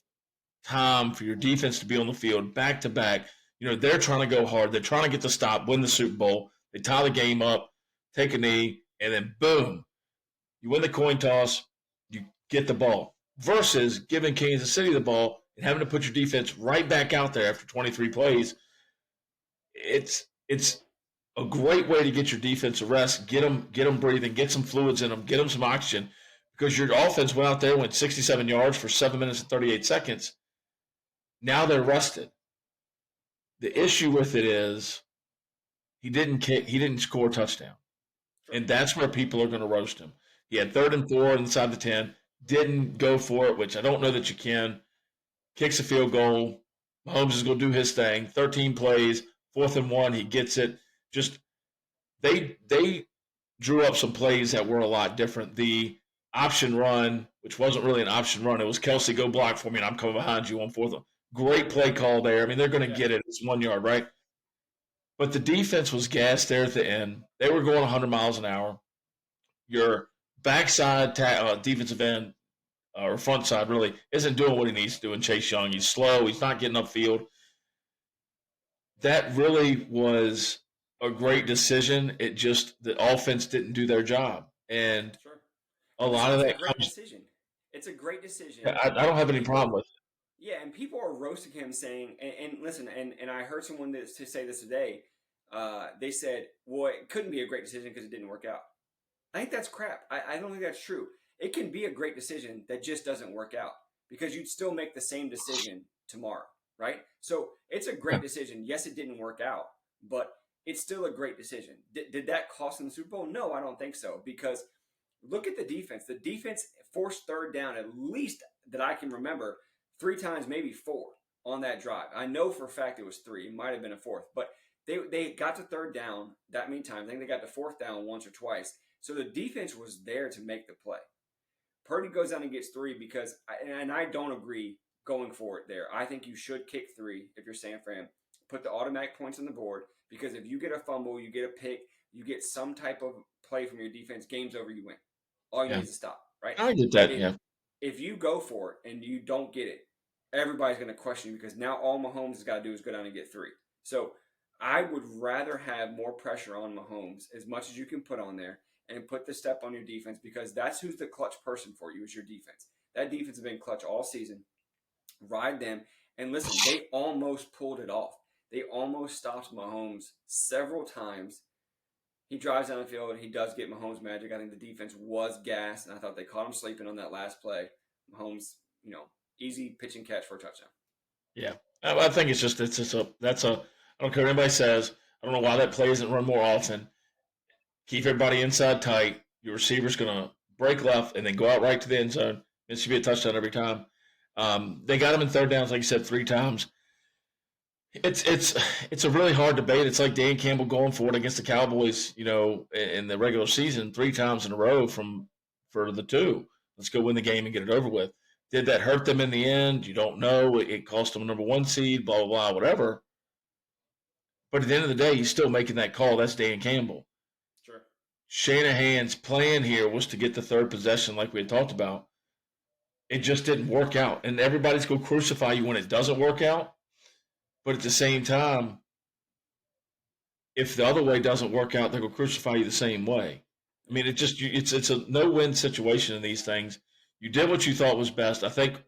time for your defense to be on the field back to back. They're trying to go hard. They're trying to get the stop, win the Super Bowl. They tie the game up, take a knee, and then boom, you win the coin toss, you get the ball. Versus giving Kansas City the ball and having to put your defense right back out there after 23 plays. It's a great way to get your defense a rest, get them breathing, get some fluids in them, get them some oxygen, because your offense went out there, went 67 yards for 7 minutes and 38 seconds. Now they're rested. The issue with it is he didn't score a touchdown. And that's where people are going to roast him. He had 3rd and 4 inside the 10, didn't go for it, which I don't know that you can. Kicks a field goal. Mahomes is going to do his thing. 13 plays, 4th and 1, he gets it. Just they drew up some plays that were a lot different. The option run, which wasn't really an option run, it was Kelsey, go block for me, and I'm coming behind you on 4th. Great play call there. I mean, they're going to get it. It's 1 yard, right? But the defense was gassed there at the end. They were going 100 miles an hour. Your backside defensive end, or front side really, isn't doing what he needs to do in Chase Young. He's slow. He's not getting upfield. That really was a great decision. It just, the offense didn't do their job. And a lot of that comes. Decision. It's a great decision. I don't have any problem with it. Yeah, and people are roasting him saying, and listen, and I heard someone to say this today. They said, well, it couldn't be a great decision because it didn't work out. I think that's crap. I don't think that's true. It can be a great decision that just doesn't work out, because you'd still make the same decision tomorrow, right? So it's a great decision. Yes, it didn't work out, but it's still a great decision. Did that cost them the Super Bowl? No, I don't think so, because look at the defense. The defense forced 3rd down, at least that I can remember, 3 times, maybe 4 on that drive. I know for a fact it was 3. It might have been a 4th, but they got to 3rd down that many times. I think they got to 4th down once or twice. So the defense was there to make the play. Purdy goes down and gets 3 because, and I don't agree going for it there. I think you should kick 3 if you're San Fran. Put the automatic points on the board, because if you get a fumble, you get a pick, you get some type of play from your defense, game's over, you win. All you need is to stop, right? I get that, If you go for it and you don't get it, everybody's going to question you, because now all Mahomes has got to do is go down and get 3. So I would rather have more pressure on Mahomes, as much as you can put on there, and put the step on your defense, because that's who's the clutch person for you, is your defense. That defense has been clutch all season. Ride them. And listen, they almost pulled it off. They almost stopped Mahomes several times. He drives down the field, and he does get Mahomes magic. I think the defense was gassed, and I thought they caught him sleeping on that last play. Mahomes, easy pitch and catch for a touchdown. Yeah, I think I don't care what anybody says. I don't know why that play isn't run more often. keep everybody inside tight. Your receiver's going to break left and then go out right to the end zone. It should be a touchdown every time. They got him in third downs, like you said, 3 times. It's a really hard debate. It's like Dan Campbell going for it against the Cowboys, in the regular season 3 times in a row for the 2. Let's go win the game and get it over with. Did that hurt them in the end? You don't know. It cost them a number 1 seed, blah, blah, blah, whatever. But at the end of the day, he's still making that call. That's Dan Campbell. Sure. Shanahan's plan here was to get the 3rd possession like we had talked about. It just didn't work out. And everybody's going to crucify you when it doesn't work out. But at the same time, if the other way doesn't work out, they're going to crucify you the same way. I mean, it's a no-win situation in these things. You did what you thought was best. I think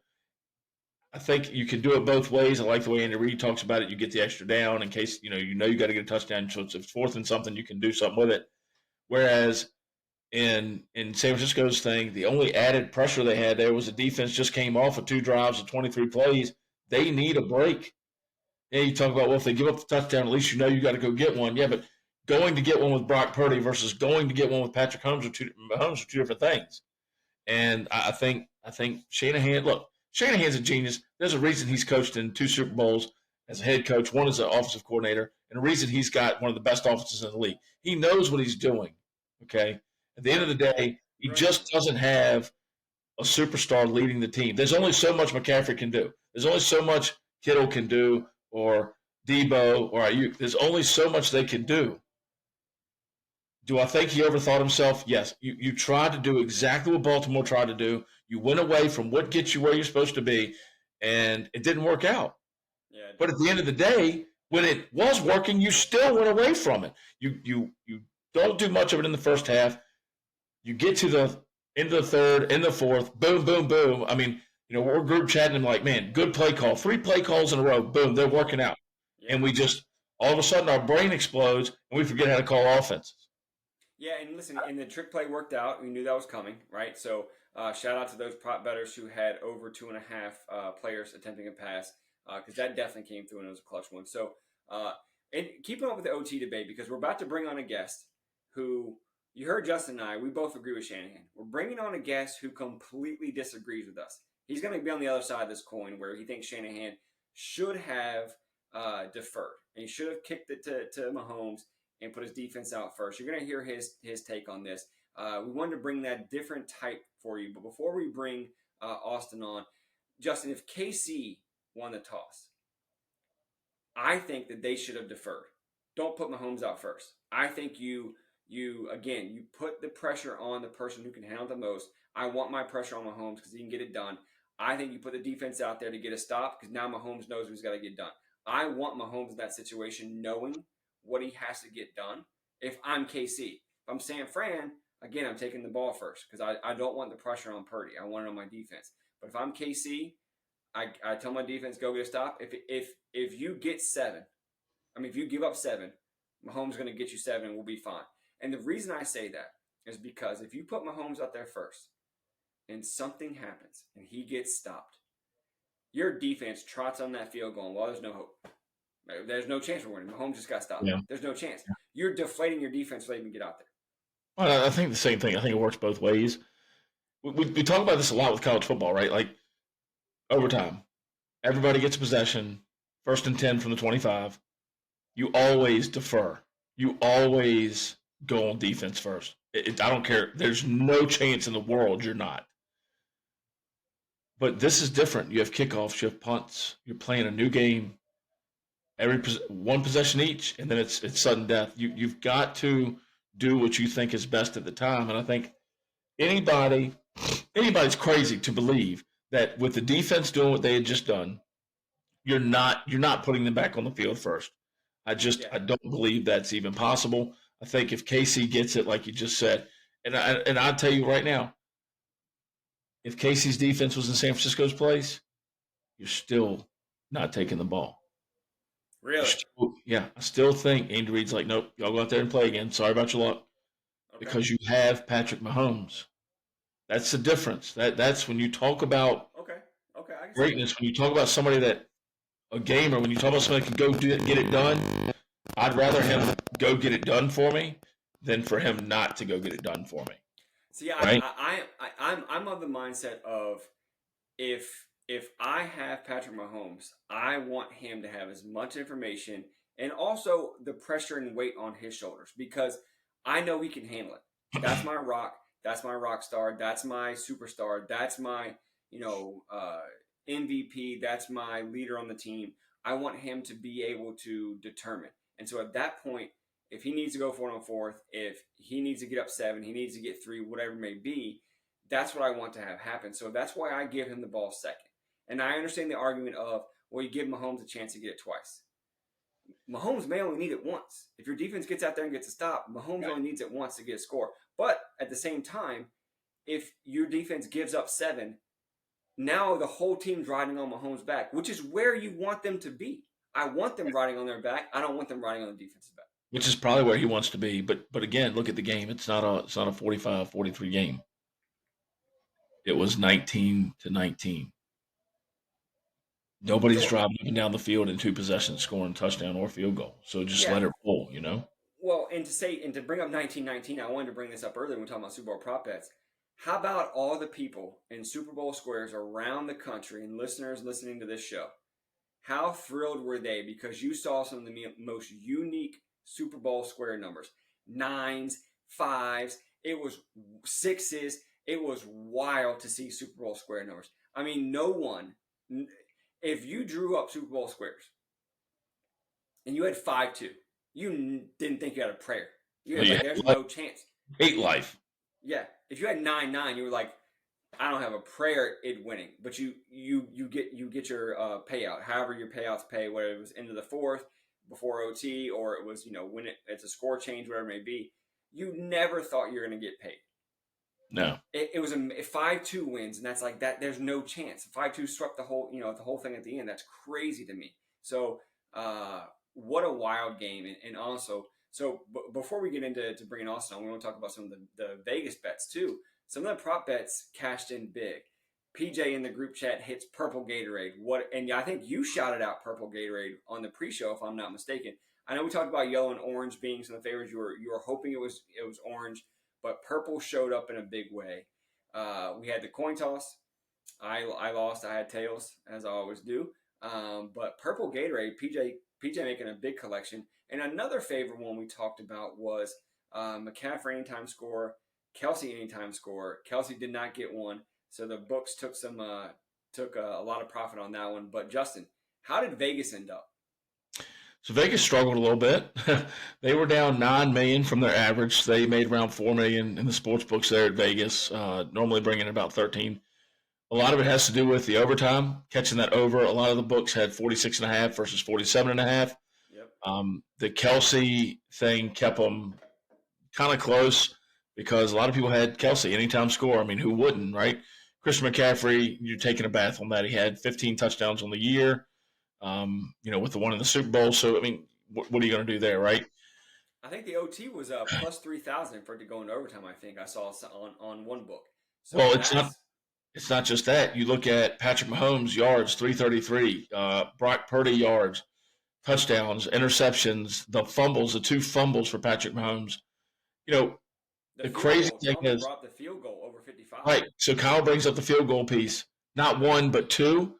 you can do it both ways. I like the way Andy Reid talks about it. You get the extra down in case you got to get a touchdown. So if it's 4th and something, you can do something with it. Whereas in San Francisco's thing, the only added pressure they had there was the defense just came off of 2 drives of 23 plays. They need a break. Yeah, you talk about, well, if they give up the touchdown, at least you got to go get one. Yeah, but going to get one with Brock Purdy versus going to get one with Patrick Mahomes are two different things. And I think Shanahan's a genius. There's a reason he's coached in 2 Super Bowls as a head coach, 1 as an offensive coordinator, and a reason he's got one of the best offenses in the league. He knows what he's doing, okay? At the end of the day, he just doesn't have a superstar leading the team. There's only so much McCaffrey can do. There's only so much Kittle can do, or Debo, or Ayuk. There's only so much they can do. Do I think he overthought himself? Yes. You tried to do exactly what Baltimore tried to do. You went away from what gets you where you're supposed to be, and it didn't work out. Yeah. But at the end of the day, when it was working, you still went away from it. You don't do much of it in the first half. You get to the end of the 3rd, in the 4th, boom, boom, boom. I mean, we're group chatting and like, man, good play call. 3 play calls in a row. Boom, they're working out. Yeah. And we just, all of a sudden, our brain explodes and we forget how to call offenses. Yeah, and listen, and the trick play worked out. We knew that was coming, right? So shout out to those prop bettors who had over 2.5 players attempting a pass, because that definitely came through and it was a clutch one. So, and keeping up with the OT debate, because we're about to bring on a guest who, you heard Justin and I, we both agree with Shanahan. We're bringing on a guest who completely disagrees with us. He's going to be on the other side of this coin where he thinks Shanahan should have deferred. And he should have kicked it to Mahomes and put his defense out first. You're going to hear his take on this. We wanted to bring that different type for you. But before we bring Austin on, Justin, if KC won the toss, I think that they should have deferred. Don't put Mahomes out first. I think you put the pressure on the person who can handle the most. I want my pressure on Mahomes because he can get it done. I think you put the defense out there to get a stop because now Mahomes knows who's got to get done. I want Mahomes in that situation knowing what he has to get done. If I'm KC, if I'm San Fran, again, I'm taking the ball first because I don't want the pressure on Purdy. I want it on my defense. But if I'm KC, I tell my defense, go get a stop. If you get 7, if you give up 7, Mahomes is going to get you 7 and we'll be fine. And the reason I say that is because if you put Mahomes out there first and something happens and he gets stopped, your defense trots on that field going, well, there's no hope. There's no chance we're winning. Mahomes just got stopped. Yeah. There's no chance. Yeah. You're deflating your defense so they even get out there. Well, I think the same thing. I think it works both ways. We talk about this a lot with college football, right? Like overtime. Everybody gets a possession, 1st and 10 from the 25. You always defer. You always go on defense first. I don't care. There's no chance in the world you're not. But this is different. You have kickoffs, you have punts. You're playing a new game. One possession each, and then it's sudden death. You've got to do what you think is best at the time. And I think anybody's crazy to believe that with the defense doing what they had just done, you're not putting them back on the field first. I don't believe that's even possible. I think if KC gets it, like you just said, and I'll tell you right now, if KC's defense was in San Francisco's place, you're still not taking the ball. Really? I still think Andy Reid's like, nope, y'all go out there and play again. Sorry about your luck. Okay. Because you have Patrick Mahomes. That's the difference. That's when you talk about greatness, when you talk about somebody a gamer, when you talk about somebody that can go get it done, I'd rather him go get it done for me than for him not to go get it done for me. See, Right? I'm of the mindset of if I have Patrick Mahomes, I want him to have as much information and also the pressure and weight on his shoulders because I know he can handle it. That's my rock. That's my rock star. That's my superstar. That's my you know MVP. That's my leader on the team. I want him to be able to determine. And so at that point, if he needs to go 4 on 4th, if he needs to get up 7, he needs to get 3, whatever it may be, that's what I want to have happen. So that's why I give him the ball second. And I understand the argument of, well, you give Mahomes a chance to get it twice. Mahomes may only need it once. If your defense gets out there and gets a stop, Mahomes only needs it once to get a score. But at the same time, if your defense gives up 7, now the whole team's riding on Mahomes' back, which is where you want them to be. I want them riding on their back. I don't want them riding on the defense's back. Which is probably where he wants to be. But again, look at the game. It's not a 45-43 game. It was 19-19. Nobody's driving up and down the field in 2 possessions, scoring a touchdown or field goal. So just let it roll, you know? Well, and to bring up 1919, I wanted to bring this up earlier when we were talking about Super Bowl prop bets. How about all the people in Super Bowl squares around the country and listeners listening to this show? How thrilled were they because you saw some of the most unique Super Bowl square numbers? 9s, 5s, it was 6s. It was wild to see Super Bowl square numbers. I mean, no one, if you drew up Super Bowl squares and you had 5-2, you didn't think you had a prayer. You had there's no chance. Hate life. Yeah. If you had 9-9, you were like, I don't have a prayer it winning. But you get your payout. However your payouts pay, whether it was into the 4th, before OT, or it was, when it's a score change, whatever it may be, you never thought you were going to get paid. No. It was a 5-2 wins, and that's like that. There's no chance. 5-2 swept the whole thing at the end. That's crazy to me. So, what a wild game. And also, before we get into bringing Austin on, we want to talk about some of the Vegas bets too. Some of the prop bets cashed in big. PJ in the group chat hits purple Gatorade. And I think you shouted out purple Gatorade on the pre-show, if I'm not mistaken. I know we talked about yellow and orange being some of the favorites. You were hoping it was orange, but purple showed up in a big way. We had the coin toss. I lost. I had tails, as I always do. But purple Gatorade, PJ making a big collection. And another favorite one we talked about was McCaffrey anytime score, Kelsey anytime score. Kelsey did not get one, so the books took a lot of profit on that one. But Justin, how did Vegas end up? So Vegas struggled a little bit. They were down $9 million from their average. They made around $4 million in the sports books there at Vegas, normally bringing in about 13. A lot of it has to do with the overtime, catching that over. A lot of the books had 46.5 versus 47.5. Yep. The Kelsey thing kept them kind of close because a lot of people had Kelsey anytime score. I mean, who wouldn't, right? Christian McCaffrey, you're taking a bath on that. He had 15 touchdowns on the year, with the one in the Super Bowl. So, I mean, what are you going to do there, right? I think the OT was plus 3,000 for it to go into overtime. I think I saw on one book. So well, it's not just that. You look at Patrick Mahomes' yards, 333, Brock Purdy yards, touchdowns, interceptions, the fumbles, the 2 fumbles for Patrick Mahomes. The crazy thing is, brought the field goal over 55. Right. So Kyle brings up the field goal piece, not 1 but 2.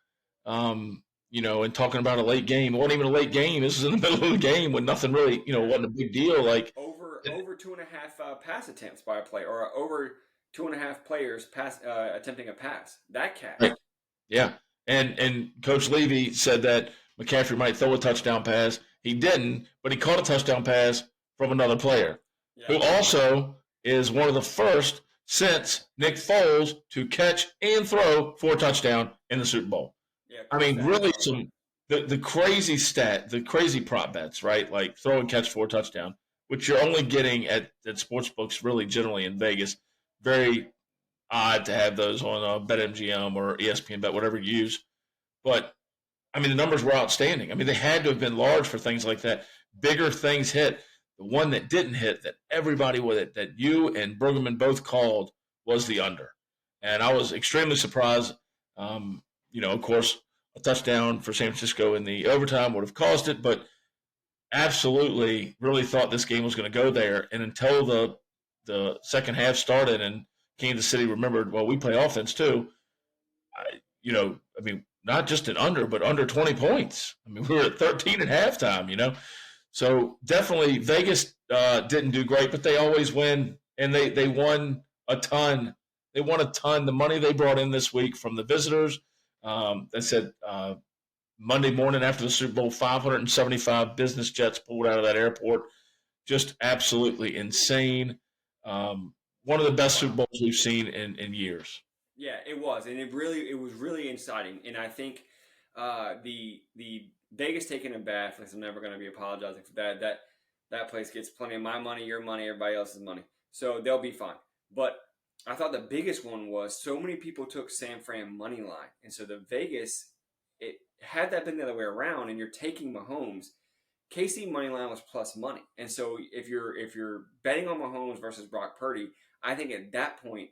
And talking about a late game, it wasn't even a late game. This is in the middle of the game when nothing really, wasn't a big deal. Like over 2.5 pass attempts by a player, or over 2.5 players attempting a pass. That catch. Right. Yeah. And Coach Levy said that McCaffrey might throw a touchdown pass. He didn't, but he caught a touchdown pass from another player, who also is one of the first since Nick Foles to catch and throw for a touchdown in the Super Bowl. Yeah, I mean, really the crazy the crazy prop bets, right? Like throw and catch for a touchdown, which you're only getting at sports books really generally in Vegas. Very odd to have those on BetMGM or ESPN Bet, whatever you use. But, I mean, the numbers were outstanding. I mean, they had to have been large for things like that. Bigger things hit. The one that didn't hit, that everybody with it, that you and Brueggemann both called, was the under. And I was extremely surprised. Of course, a touchdown for San Francisco in the overtime would have caused it, but absolutely really thought this game was going to go there. And until the second half started and Kansas City remembered, well, we play offense too. I mean, not just an under, but under 20 points. I mean, we were at 13 at halftime. So definitely Vegas didn't do great, but they always win, and they won a ton. They won a ton. The money they brought in this week from the visitors, they said Monday morning after the Super Bowl, 575 business jets pulled out of that airport. Just absolutely insane. One of the best Super Bowls we've seen in years. Yeah, it was, and it was really exciting. And I think the Vegas taking a bath. Like, I'm never going to be apologizing for that. That place gets plenty of my money, your money, everybody else's money, so they'll be fine. But I thought the biggest one was so many people took San Fran money line, and so the Vegas, it had that been the other way around, and you're taking Mahomes. KC money line was plus money, and so if you're betting on Mahomes versus Brock Purdy, I think at that point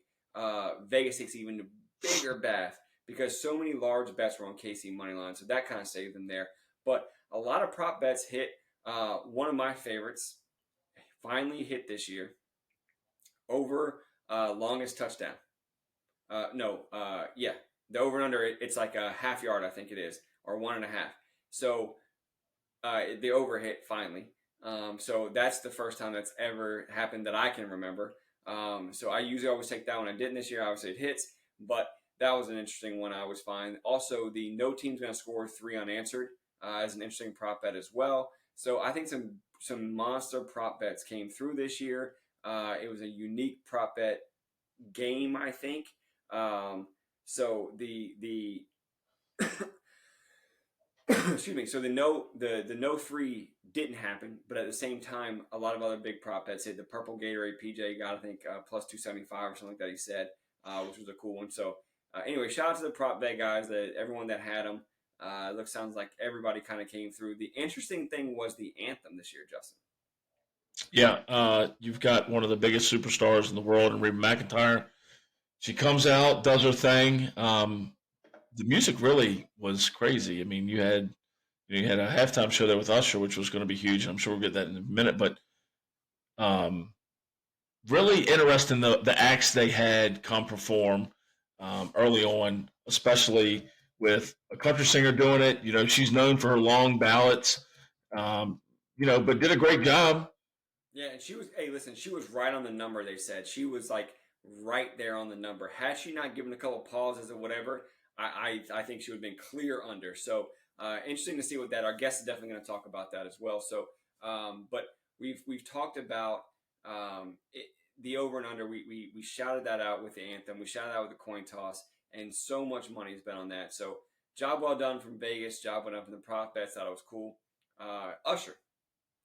Vegas takes even bigger bath because so many large bets were on KC money line, so that kind of saved them there. But a lot of prop bets hit. One of my favorites finally hit this year over longest touchdown. The over and under it's like a half yard, I think it is, or 1.5. So the over hit finally. So that's the first time that's ever happened that I can remember. So I usually always take that one. I didn't this year. Obviously it hits, but that was an interesting one. I was fine. Also, the no team's going to score 3 unanswered is an interesting prop bet as well. So I think some monster prop bets came through this year. It was a unique prop bet game, I think. So the excuse me. So the no free didn't happen, but at the same time, a lot of other big prop bets hit. The purple Gatorade PJ got, I think, plus 275 or something like that. He said, which was a cool one. So anyway, shout out to the prop bet guys, everyone that had them. Sounds like everybody kind of came through. The interesting thing was the anthem this year, Justin. Yeah, you've got one of the biggest superstars in the world, and Reba McEntire. She comes out, does her thing. The music really was crazy. I mean, you had a halftime show there with Usher, which was going to be huge. And I'm sure we'll get that in a minute. But really interesting the acts they had come perform early on, especially with a country singer doing it. She's known for her long ballads, but did a great job. Yeah, and she was right on the number. They said she was like right there on the number. Had she not given a couple pauses or whatever, I think she would have been clear under. So interesting to see what that. Our guest is definitely going to talk about that as well. So, but we've talked about the over and under. We shouted that out with the anthem. We shouted out with the coin toss, and so much money has been on that. So job well done from Vegas. Job well done from the prop bets. Thought it was cool. Usher.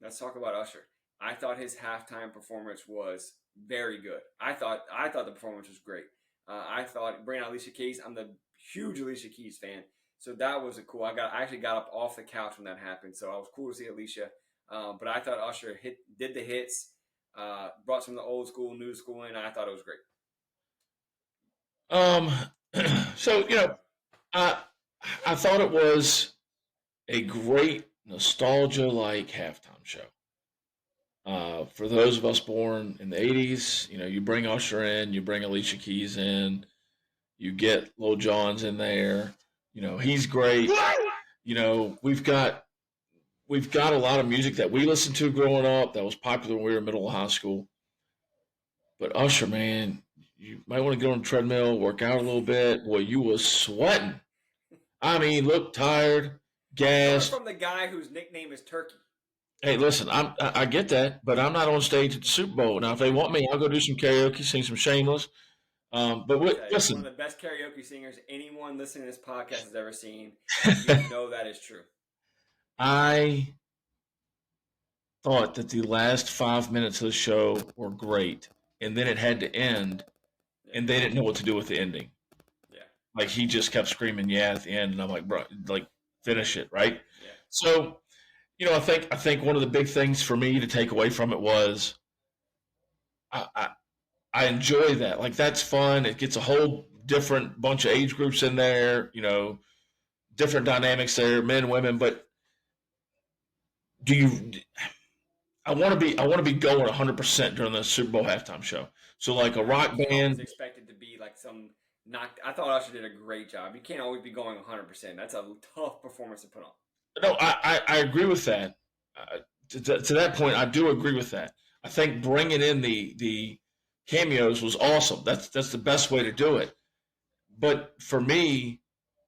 Let's talk about Usher. I thought his halftime performance was very good. I thought the performance was great. I thought bringing out Alicia Keys. I'm the huge Alicia Keys fan, so that was cool. I actually got up off the couch when that happened, so I was cool to see Alicia. But I thought Usher did the hits, brought some of the old school, new school in. I thought it was great. So I thought it was a great nostalgia-like halftime show. For those of us born in the 80s, you bring Usher in, you bring Alicia Keys in, you get Lil Jon's in there. He's great. We've got a lot of music that we listened to growing up that was popular when we were in middle of high school. But Usher, man, you might want to get on the treadmill, work out a little bit. Boy, you was sweating. I mean, looked tired, gassed. From the guy whose nickname is Turkey. Hey, listen, I get that, but I'm not on stage at the Super Bowl. Now, if they want me, I'll go do some karaoke, sing some Shameless. Listen. One of the best karaoke singers anyone listening to this podcast has ever seen. You know that is true. I thought that the last 5 minutes of the show were great, and then it had to end, and they didn't know what to do with the ending. Yeah. Like, he just kept screaming, yeah, at the end, and I'm like, bro, like, finish it, right? Yeah. So, I think one of the big things for me to take away from it was I enjoy that. Like, that's fun. It gets a whole different bunch of age groups in there, different dynamics there, men, women. But do you? I want to be going 100% during the Super Bowl halftime show. So like a Yeah, rock you can't always band. expect it to be like some knocked. I thought Usher did a great job. You can't always be going 100%. That's a tough performance to put on. No, I agree with that. Uh, to that point, I do agree with that. I think bringing in the cameos was awesome. That's the best way to do it. But for me,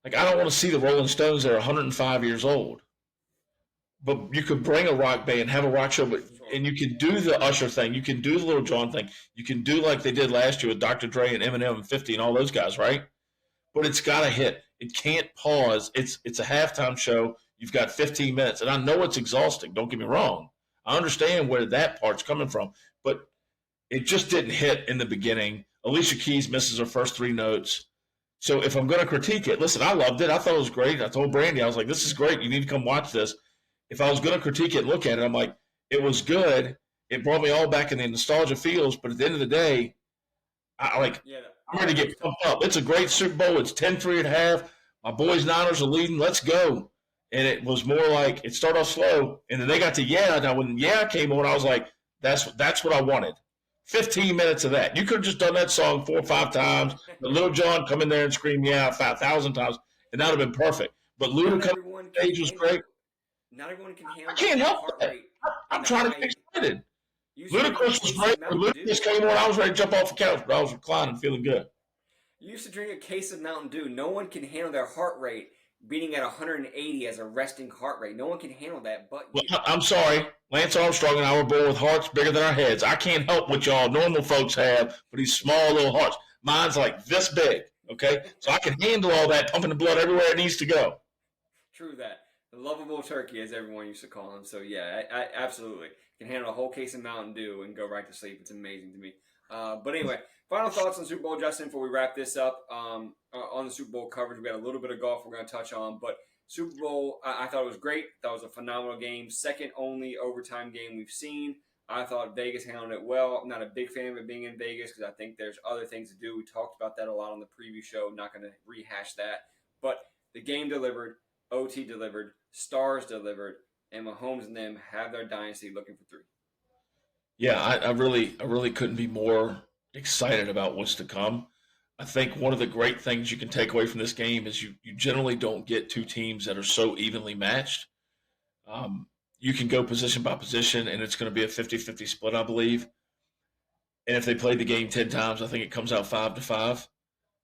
like I don't want to see the Rolling Stones. They're 105 years old. But you could bring a rock band, have a rock show, but Sure. and you can do the Usher thing. You can do the Little John thing. You can do like they did last year with Dr. Dre and Eminem and 50 and all those guys, right? But it's got to hit. It can't pause. It's a halftime show. You've got 15 minutes, and I know it's exhausting. Don't get me wrong. I understand where that part's coming from, but it just didn't hit in the beginning. Alicia Keys misses her first three notes. So if I'm going to critique it, listen, I loved it. I thought it was great. I told Brandy, I was like, this is great. You need to come watch this. If I was going to critique it and look at it, I'm like, it was good. It brought me all back in the nostalgia feels. But at the end of the day, I like Yeah, I'm ready to that was get tough. pumped up. It's a great Super Bowl. It's 10-3 at half. My boys Niners are leading. Let's go. And it was more like it started off slow, and then they got to yeah. Now when yeah came on, I was like, that's what I wanted. 15 minutes of that. You could have just done that song 4 or 5 times. But Little John come in there and scream yeah 5,000 times, and that would have been perfect. But Luda Not coming everyone on can stage was handle. great. Not everyone can I handle can't the help heart that. rate I'm and the trying to high. get excited. You used to drink a Ludacris was case of great. When Mountain Dew. Ludacris came on, I was ready to jump off the couch, but I was reclining, feeling good. You used to drink a case of Mountain Dew. No one can handle their heart rate beating at 180 as a resting heart rate. No one can handle that but Well, you. I'm sorry. Lance Armstrong and I were born with hearts bigger than our heads. I can't help what y'all normal folks have for these small little hearts. Mine's like this big, okay? So I can handle all that pumping the blood everywhere it needs to go. True that. The lovable turkey, as everyone used to call him. So yeah, I absolutely can handle a whole case of Mountain Dew and go right to sleep. It's amazing to me. But anyway, final thoughts on Super Bowl, Justin, before we wrap this up. On the Super Bowl coverage, we got a little bit of golf we're going to touch on, but Super Bowl, I thought it was great. That was a phenomenal game, second only overtime game we've seen. I thought Vegas handled it well. I'm not a big fan of it being in Vegas because I think there's other things to do. We talked about that a lot on the preview show. Not going to rehash that, but the game delivered. OT delivered, Stars delivered, and Mahomes and them have their dynasty looking for three. Yeah, I really couldn't be more excited about what's to come. I think one of the great things you can take away from this game is you generally don't get two teams that are so evenly matched. Um, you can go position by position, and it's going to be a 50-50 split, I believe. And if they played the game 10 times, I think it comes out 5-5.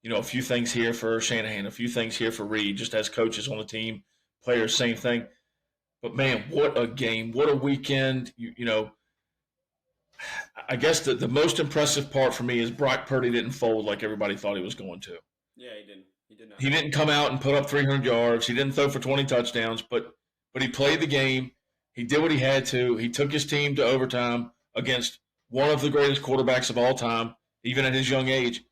You know, a few things here for Shanahan, a few things here for Reed, just as coaches on the team, players, same thing. But man, what a game! What a weekend! You know, I guess the most impressive part for me is Brock Purdy didn't fold like everybody thought he was going to. Yeah, he didn't. He did not. He didn't come out and put up 300 yards. He didn't throw for 20 touchdowns, but he played the game. He did what he had to. He took his team to overtime against one of the greatest quarterbacks of all time, even at his young age,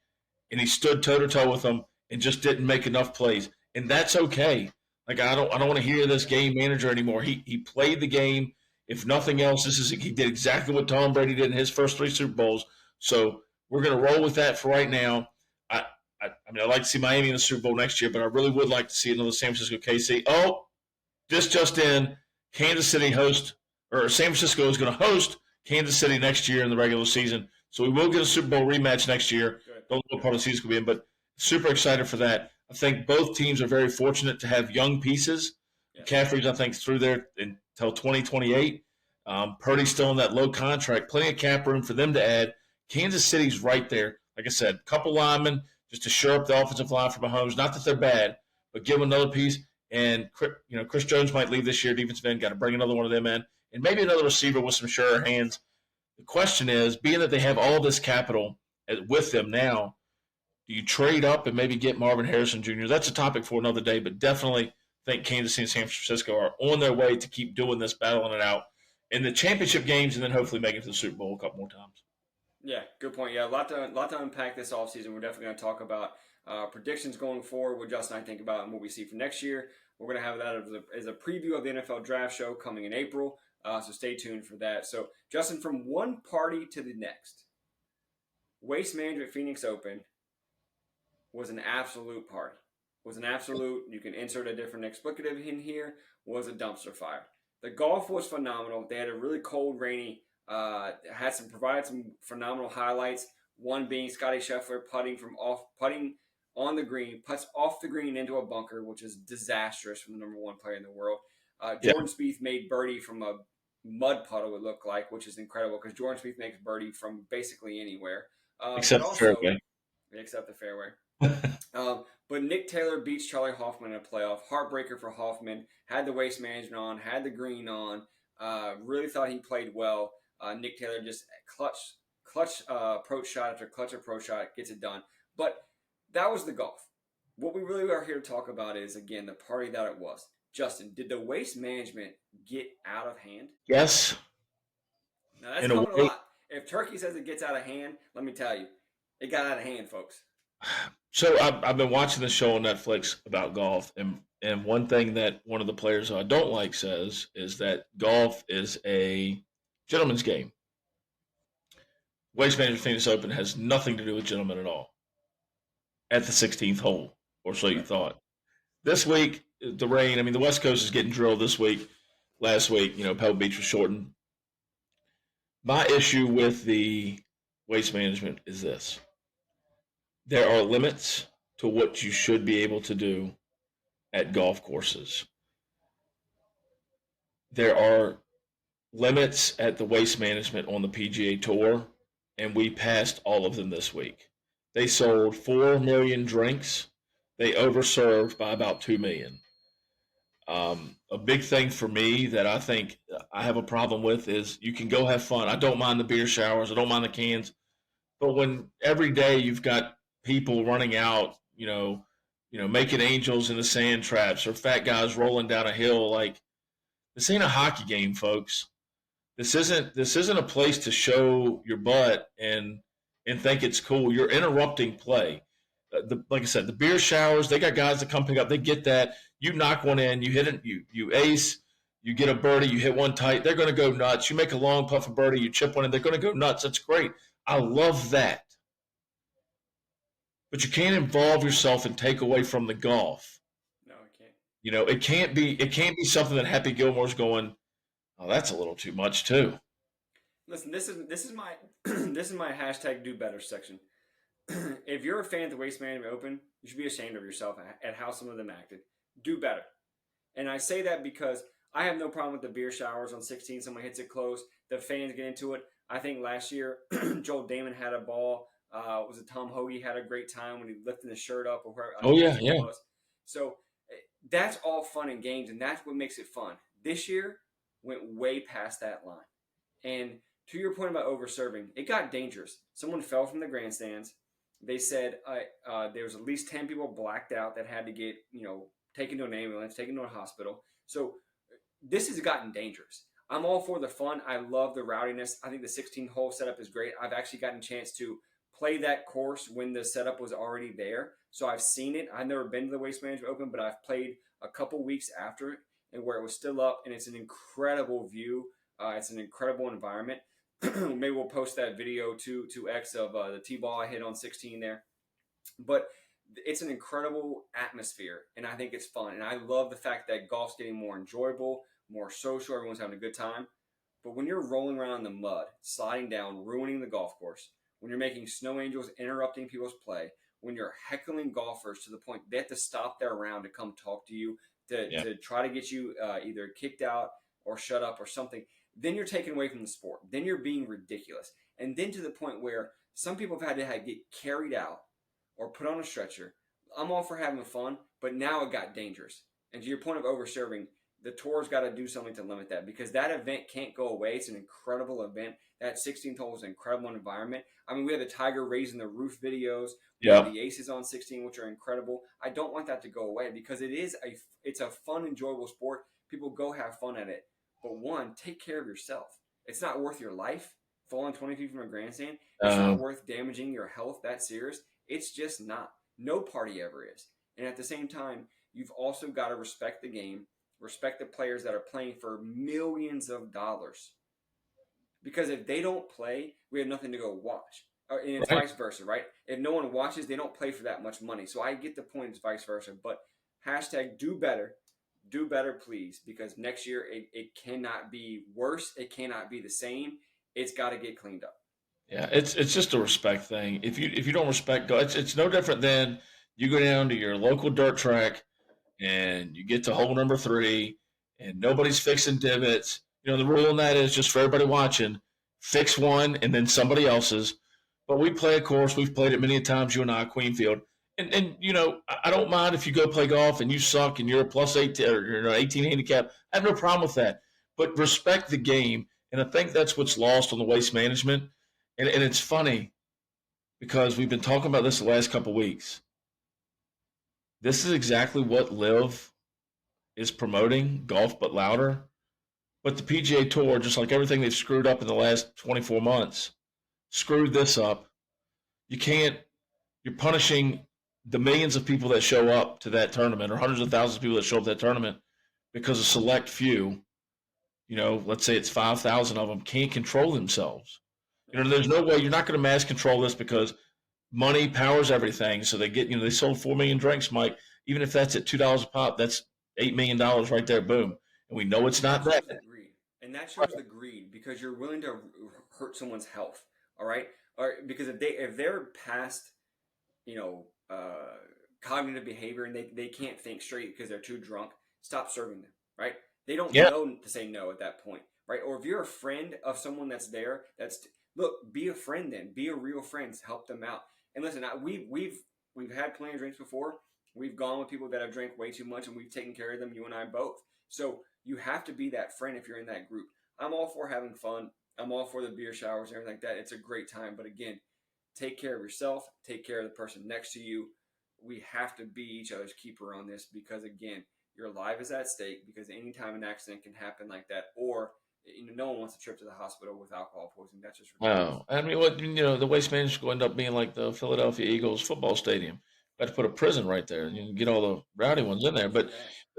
and he stood toe to toe with them and just didn't make enough plays. And that's okay. Like I don't want to hear this game manager anymore. He played the game. If nothing else, he did exactly what Tom Brady did in his first three Super Bowls. So we're gonna roll with that for right now. I I mean I'd like to see Miami in the Super Bowl next year, but I really would like to see another San Francisco KC. Oh, this just in, Kansas City host or San Francisco is going to host Kansas City next year in the regular season. So we will get a Super Bowl rematch next year. Good. Don't know what part of the season will be in, but super excited for that. I think both teams are very fortunate to have young pieces. Yes. McCaffrey's, I think, through there until 2028. Purdy's still in that low contract. Plenty of cap room for them to add. Kansas City's right there. Like I said, a couple linemen just to shore up the offensive line for Mahomes. Not that they're bad, but give them another piece. And Chris Jones might leave this year, defensive end. Got to bring another one of them in, and maybe another receiver with some surer hands. The question is, being that they have all this capital with them now, do you trade up and maybe get Marvin Harrison Jr.? That's a topic for another day, but definitely think Kansas City and San Francisco are on their way to keep doing this, battling it out in the championship games, and then hopefully making it to the Super Bowl a couple more times. Yeah, good point. Yeah, a lot to unpack this offseason. We're definitely going to talk about predictions going forward, what Justin and I think about, and what we see for next year. We're going to have that as a preview of the NFL Draft Show coming in April. So stay tuned for that. So, Justin, from one party to the next, Waste Management Phoenix Open was an absolute party. Was an absolute, you can insert a different explicative in here, was a dumpster fire. The golf was phenomenal. They had a really cold, rainy. Provided some phenomenal highlights. One being Scotty Scheffler putting on the green, puts off the green into a bunker, which is disastrous from the number one player in the world. Yeah. Jordan Spieth made birdie from a mud puddle, it looked like, which is incredible because Jordan Spieth makes birdie from basically anywhere. Except But the also, fairway. except the fairway. But Nick Taylor beats Charlie Hoffman in a playoff. Heartbreaker for Hoffman. Had the waste management on, had the green on. Really thought he played well. Nick Taylor just clutch approach shot after clutch approach shot gets it done. But that was the golf. What we really are here to talk about is, again, the party that it was. Justin, did the waste management get out of hand? Yes. Now, that's In a coming a way. lot. If Turkey says it gets out of hand, let me tell you, it got out of hand, folks. So I've been watching the show on Netflix about golf, and one thing that one of the players I don't like says is that golf is a gentleman's game. Waste Management Phoenix Open has nothing to do with gentlemen at all. At the 16th hole, or so you Right. thought. This week, the rain. I mean, the West Coast is getting drilled this week. Last week, Pebble Beach was shortened. My issue with the waste management is this: there are limits to what you should be able to do at golf courses. There are limits at the waste management on the PGA Tour, and we passed all of them this week. They sold 4 million drinks. They overserved by about 2 million. A big thing for me that I think I have a problem with is you can go have fun. I don't mind the beer showers. I don't mind the cans. But when every day you've got people running out, making angels in the sand traps or fat guys rolling down a hill, like this ain't a hockey game, folks. This isn't a place to show your butt and think it's cool. You're interrupting play. Like I said, the beer showers. They got guys that come pick up. They get that. You knock one in, you hit it, you ace, you get a birdie, you hit one tight. They're going to go nuts. You make a long puff of birdie, you chip one in. They're going to go nuts. That's great. I love that. But you can't involve yourself and take away from the golf. No, it can't. It can't be something that Happy Gilmore's going, oh, that's a little too much too. Listen, this is my this is my hashtag do better section. If you're a fan of the Waste Management Open, you should be ashamed of yourself at how some of them acted. Do better. And I say that because I have no problem with the beer showers on 16. Someone hits it close. The fans get into it. I think last year, Joel Damon had a ball. Was it Tom Hoagie had a great time when he lifted his shirt up or whoever? Oh, yeah, yeah. Was. So that's all fun and games, and that's what makes it fun. This year went way past that line. And to your point about over-serving, it got dangerous. Someone fell from the grandstands. They said there was at least 10 people blacked out that had to get, taken to an ambulance, taken to a hospital. So this has gotten dangerous. I'm all for the fun. I love the rowdiness. I think the 16-hole setup is great. I've actually gotten a chance to play that course when the setup was already there. So I've seen it. I've never been to the Waste Management Open, but I've played a couple weeks after it and where it was still up, and it's an incredible view. It's an incredible environment. Maybe we'll post that video to X of the T-ball I hit on 16 there. But it's an incredible atmosphere, and I think it's fun. And I love the fact that golf's getting more enjoyable, more social. Everyone's having a good time. But when you're rolling around in the mud, sliding down, ruining the golf course, when you're making snow angels, interrupting people's play, when you're heckling golfers to the point they have to stop their round to come talk to you, to try to get you either kicked out or shut up or something, then you're taken away from the sport. Then you're being ridiculous. And then to the point where some people have had to get carried out or put on a stretcher. I'm all for having fun, but now it got dangerous. And to your point of over-serving, the tour's got to do something to limit that because that event can't go away. It's an incredible event. That 16th hole is an incredible environment. I mean, we have the Tiger raising the roof videos. We have the aces on 16, which are incredible. I don't want that to go away because it's a fun, enjoyable sport. People go have fun at it. But one, take care of yourself. It's not worth your life. Falling 20 feet from a grandstand, it's not worth damaging your health that serious. It's just not. No party ever is. And at the same time, you've also got to respect the game, respect the players that are playing for millions of dollars. Because if they don't play, we have nothing to go watch. And it's vice versa, right? If no one watches, they don't play for that much money. So I get the point, it's vice versa. But hashtag do better. do better, please, because next year it cannot be worse. It cannot be the same. It's got to get cleaned up. Yeah, it's just a respect thing. If you don't respect God, it's no different than you go down to your local dirt track and you get to hole number three, and nobody's fixing divots. The rule in that is just for everybody watching, fix one and then somebody else's. But we play a course. We've played it many times. You and I, Queenfield, and I don't mind if you go play golf and you suck and you're a plus 18 or you're an 18 handicap. I have no problem with that. But respect the game, and I think that's what's lost on the waste management. And it's funny because we've been talking about this the last couple of weeks. This is exactly what Live is promoting, golf but louder. But the PGA Tour, just like everything they've screwed up in the last 24 months, screwed this up. You're punishing the millions of people that show up to that tournament or hundreds of thousands of people that show up to that tournament because a select few, let's say it's 5,000 of them, can't control themselves. There's no way you're not going to mass control this because money powers everything. So they sold 4 million drinks, Mike. Even if that's at $2 a pop, that's $8 million right there. Boom. And we know it's not that. And that shows the greed because you're willing to hurt someone's health. All right. Because if they're past, cognitive behavior and they can't think straight because they're too drunk, stop serving them. Right. They don't know to say no at that point. Right. Or if you're a friend of someone that's there, look, be a friend then. Be a real friend. Help them out. And listen, we've had plenty of drinks before. We've gone with people that have drank way too much, and we've taken care of them, you and I both. So you have to be that friend if you're in that group. I'm all for having fun. I'm all for the beer showers and everything like that. It's a great time. But again, take care of yourself. Take care of the person next to you. We have to be each other's keeper on this because, again, your life is at stake because anytime an accident can happen like that or no one wants a trip to the hospital with alcohol poisoning. That's just ridiculous. No, I mean, the waste management will end up being like the Philadelphia Eagles football stadium. Got to put a prison right there, and you can get all the rowdy ones in there. But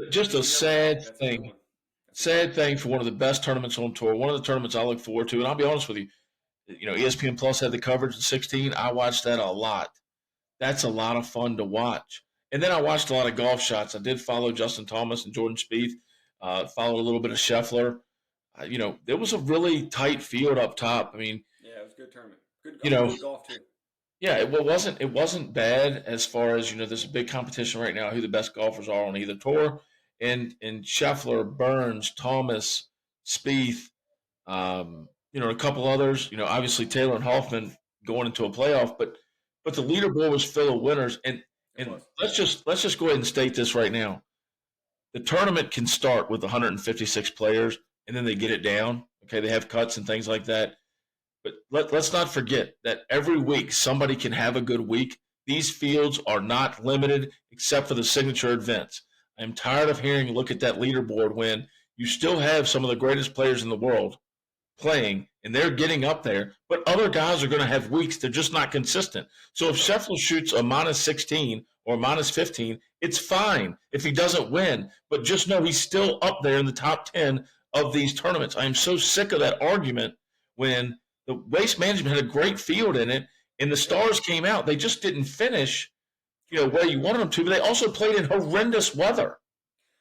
just a sad thing for one of the best tournaments on tour. One of the tournaments I look forward to, and I'll be honest with you, ESPN Plus had the coverage in 16. I watched that a lot. That's a lot of fun to watch. And then I watched a lot of golf shots. I did follow Justin Thomas and Jordan Spieth. Followed a little bit of Scheffler. There was a really tight field up top. I mean, yeah, it was a good tournament. Good golf too. Yeah, it wasn't bad as far as there's a big competition right now who the best golfers are on either tour, and Scheffler, Burns, Thomas, Spieth, a couple others. Obviously Taylor and Hoffman going into a playoff, but the leaderboard was full of winners, and let's just go ahead and state this right now. The tournament can start with 156 players, and then they get it down. Okay, they have cuts and things like that. But let's not forget that every week somebody can have a good week. These fields are not limited except for the signature events. I'm tired of hearing look at that leaderboard when you still have some of the greatest players in the world playing, and they're getting up there, but other guys are going to have weeks. They're just not consistent. So if Scheffler shoots a minus 16 or minus 15, it's fine if he doesn't win. But just know he's still up there in the top 10 of these tournaments. I am so sick of that argument when the waste management had a great field in it, and the stars came out. They just didn't finish, where you wanted them to, but they also played in horrendous weather.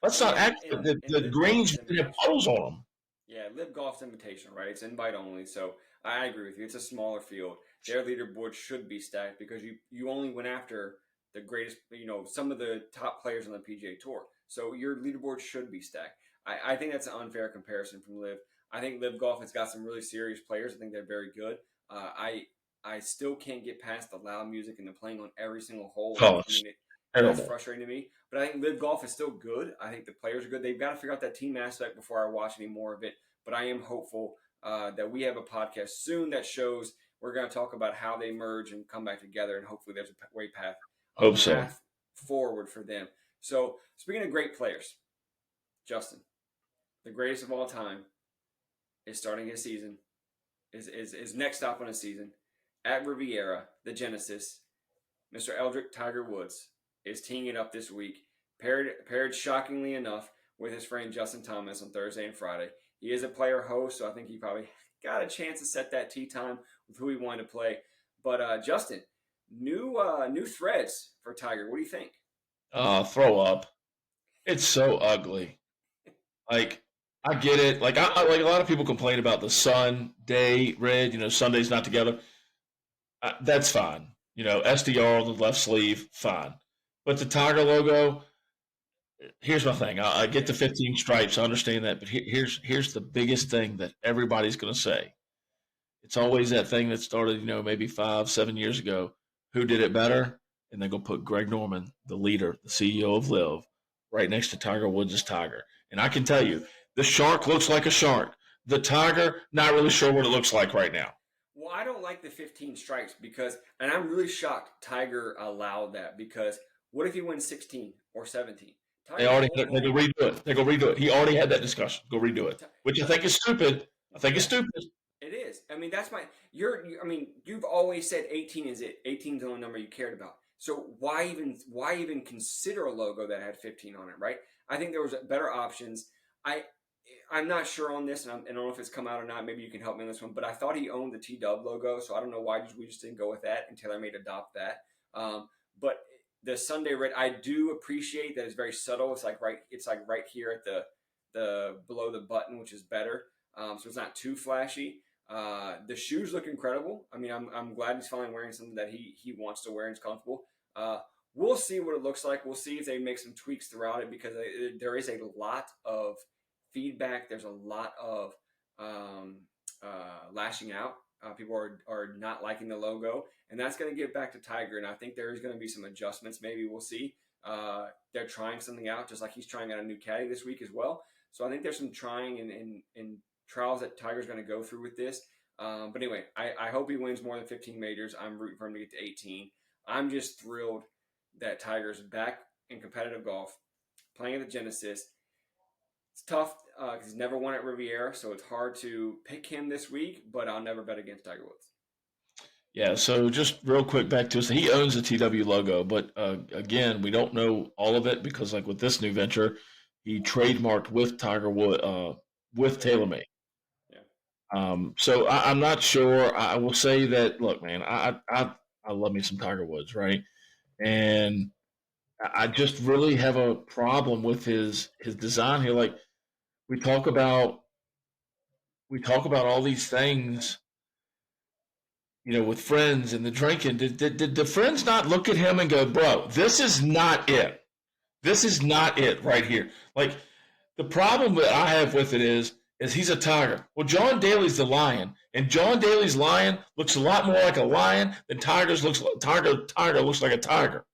Let's not act the greens didn't have puddles on them. Yeah, LIV Golf's invitation, right? It's invite only, so I agree with you. It's a smaller field. Their leaderboard should be stacked because you only went after the greatest, some of the top players on the PGA Tour. So your leaderboard should be stacked. I think that's an unfair comparison from LIV. I think LIV Golf has got some really serious players. I think they're very good. I still can't get past the loud music and the playing on every single hole. That's frustrating to me. But I think LIV Golf is still good. I think the players are good. They've got to figure out that team aspect before I watch any more of it. But I am hopeful that we have a podcast soon that shows we're going to talk about how they merge and come back together, and hopefully there's a path forward for them. So speaking of great players, Justin, the greatest of all time, is starting his season, is next stop on his season at Riviera, the Genesis. Mr. Eldrick Tiger Woods is teeing it up this week, paired shockingly enough with his friend Justin Thomas on Thursday and Friday. He is a player host, so I think he probably got a chance to set that tee time with who he wanted to play. But Justin, new threads for Tiger. What do you think? Throw up. It's so ugly. Like, I get it. Like a lot of people complain about the sun, day, red. Sunday's not together. That's fine. SDR on the left sleeve, fine. But the Tiger logo, here's my thing. I get the 15 stripes. I understand that. But here's the biggest thing that everybody's going to say. It's always that thing that started, maybe 5, 7 years ago. Who did it better? And they're going to put Greg Norman, the leader, the CEO of LIV, right next to Tiger Woods' Tiger. And I can tell you, the shark looks like a shark. The tiger, not really sure what it looks like right now. Well, I don't like the 15 stripes because, and I'm really shocked Tiger allowed that because what if he wins 16 or 17? They go redo it. They go redo it. He already had that discussion. Go redo it, which I think is stupid. I think it's stupid. It is. I mean, that's you've always said 18 is it. 18 is the only number you cared about. So why even consider a logo that had 15 on it, right? I think there was better options. I'm not sure on this, and I don't know if it's come out or not. Maybe you can help me on this one. But I thought he owned the T-Dub logo, so I don't know why we just didn't go with that, and TaylorMade adopt that. But the Sunday red, I do appreciate that it's very subtle. It's like right here at the below the button, which is better. So it's not too flashy. The shoes look incredible. I mean, I'm glad he's finally wearing something that he wants to wear and is comfortable. We'll see what it looks like. We'll see if they make some tweaks throughout it because there is a lot of feedback. There's a lot of lashing out. People are not liking the logo, and that's going to get back to Tiger. And I think there is going to be some adjustments. Maybe we'll see. They're trying something out, just like he's trying out a new caddy this week as well. So I think there's some trying and trials that Tiger's going to go through with this. But anyway, I hope he wins more than 15 majors. I'm rooting for him to get to 18. I'm just thrilled that Tiger's back in competitive golf, playing at the Genesis. It's tough because he's never won at Riviera, so it's hard to pick him this week, but I'll never bet against Tiger Woods. Yeah, so just real quick back to us. He owns the TW logo, but again, we don't know all of it because like with this new venture, he trademarked with Tiger Wood, with TaylorMade. So I'm not sure. I will say that, look, man, I love me some Tiger Woods, right? And I just really have a problem with his design here. Like we talk about all these things, with friends and the drinking. Did the friends not look at him and go, bro, this is not it. This is not it right here. Like the problem that I have with it is he's a tiger. Well, John Daly's the lion, and John Daly's lion looks a lot more like a lion than Tiger looks like a tiger.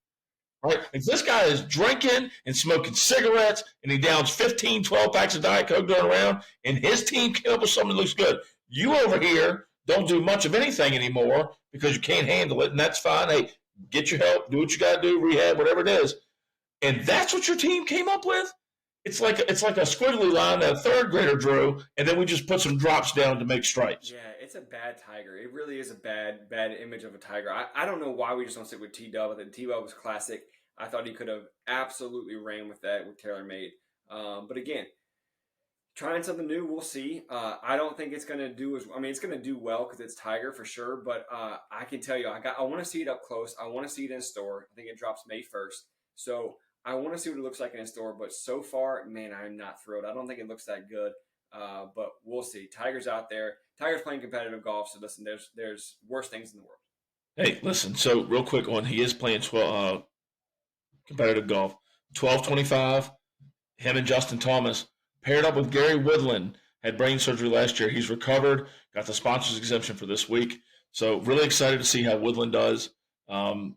Right? If this guy is drinking and smoking cigarettes and he downs 15, 12 packs of Diet Coke going around and his team came up with something that looks good. You over here don't do much of anything anymore because you can't handle it, and that's fine. Hey, get your help, do what you got to do, rehab, whatever it is. And that's what your team came up with? It's like a squiggly line that a third grader drew, and then we just put some drops down to make stripes. Yeah, it's a bad tiger. It really is a bad image of a tiger. I don't know why we just don't stick with T-Dub. I think T-Dub was classic. I thought he could have absolutely ran with that with TaylorMade. But again, trying something new, we'll see. I don't think it's going to do it's going to do well because it's Tiger for sure. But I can tell you, I want to see it up close. I want to see it in store. I think it drops May 1st. So I want to see what it looks like in a store, but so far, man, I'm not thrilled. I don't think it looks that good, but we'll see. Tiger's out there. Tiger's playing competitive golf, so listen, there's worse things in the world. Hey, listen, so real quick on, he is playing competitive golf. 12-25, him and Justin Thomas, paired up with Gary Woodland, had brain surgery last year. He's recovered, got the sponsors exemption for this week. So really excited to see how Woodland does.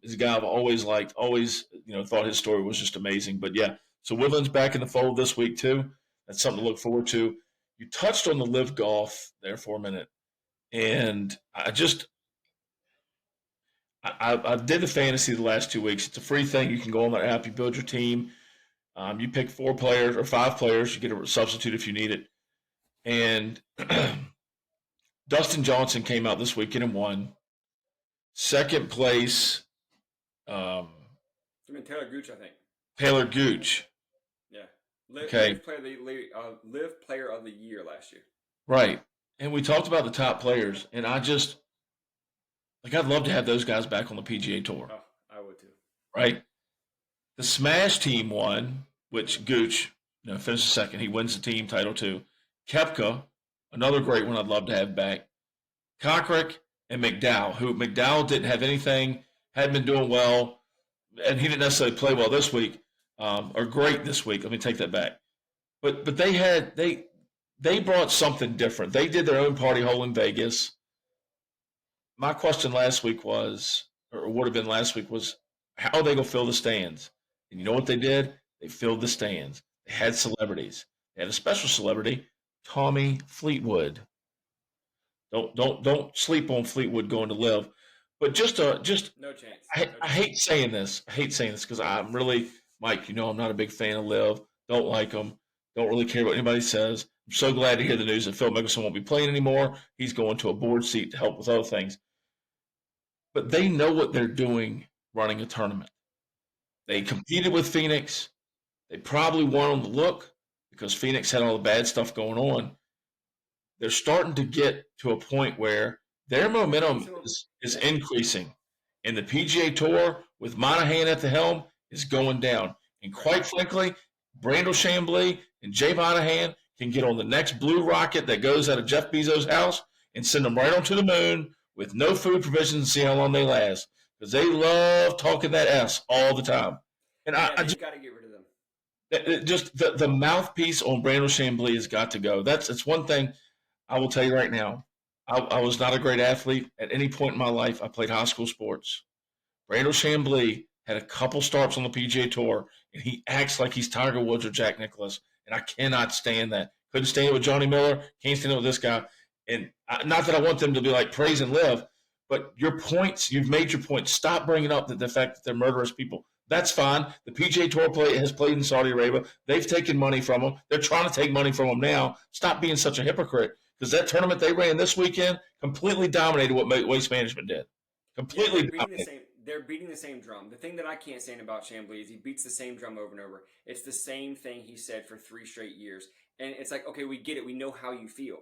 He's a guy I've always liked, thought his story was just amazing. But yeah, so Woodland's back in the fold this week too. That's something to look forward to. You touched on the LIV Golf there for a minute, and I did the fantasy the last 2 weeks. It's a free thing. You can go on the app, you build your team. You pick 4 players or 5 players. You get a substitute if you need it. And Dustin Johnson came out this weekend and won. Second place. I mean, Taylor Gooch, I think. Taylor Gooch. Yeah. LIV Player of the Year last year. Right. And we talked about the top players, and I'd love to have those guys back on the PGA Tour. Oh, I would too. Right. The Smash team won, which Gooch, finishes second. He wins the team title too. Kepka, another great one I'd love to have back. Kokrick and McDowell, who McDowell didn't have anything, hadn't been doing well, and he didn't necessarily play well this week, or great this week. Let me take that back. But they brought something different. They did their own party hole in Vegas. My question last week was, or would have been last week, was how are they going to fill the stands? And you know what they did? They filled the stands. They had celebrities. They had a special celebrity, Tommy Fleetwood. Don't sleep on Fleetwood going to LIV. But just no chance. I hate saying this. I hate saying this because I'm really, Mike, I'm not a big fan of LIV. Don't like them. Don't really care what anybody says. I'm so glad to hear the news that Phil Mickelson won't be playing anymore. He's going to a board seat to help with other things. But they know what they're doing running a tournament. They competed with Phoenix. They probably won on the look because Phoenix had all the bad stuff going on. They're starting to get to a point where their momentum is increasing. And the PGA Tour, with Monahan at the helm, is going down. And quite frankly, Brandel Chamblee and Jay Monahan can get on the next blue rocket that goes out of Jeff Bezos' house and send them right onto the moon with no food provisions and see how long they last. Because they love talking that S all the time. And I just got to get rid of them. Just the mouthpiece on Brandel Chamblee has got to go. It's one thing I will tell you right now. I was not a great athlete at any point in my life. I played high school sports. Brandel Chamblee had a couple starts on the PGA Tour, and he acts like he's Tiger Woods or Jack Nicklaus, and I cannot stand that. Couldn't stand it with Johnny Miller. Can't stand it with this guy. And not that I want them to be like praise and LIV, but your points, you've made your point. Stop bringing up the fact that they're murderous people. That's fine. The PGA Tour has played in Saudi Arabia. They've taken money from them. They're trying to take money from them now. Stop being such a hypocrite. Because that tournament they ran this weekend completely dominated what Waste Management did. Completely dominated. They're beating the same drum. The thing that I can't stand about Chamblee is he beats the same drum over and over. It's the same thing he said for 3 straight years. And it's like, okay, we get it. We know how you feel.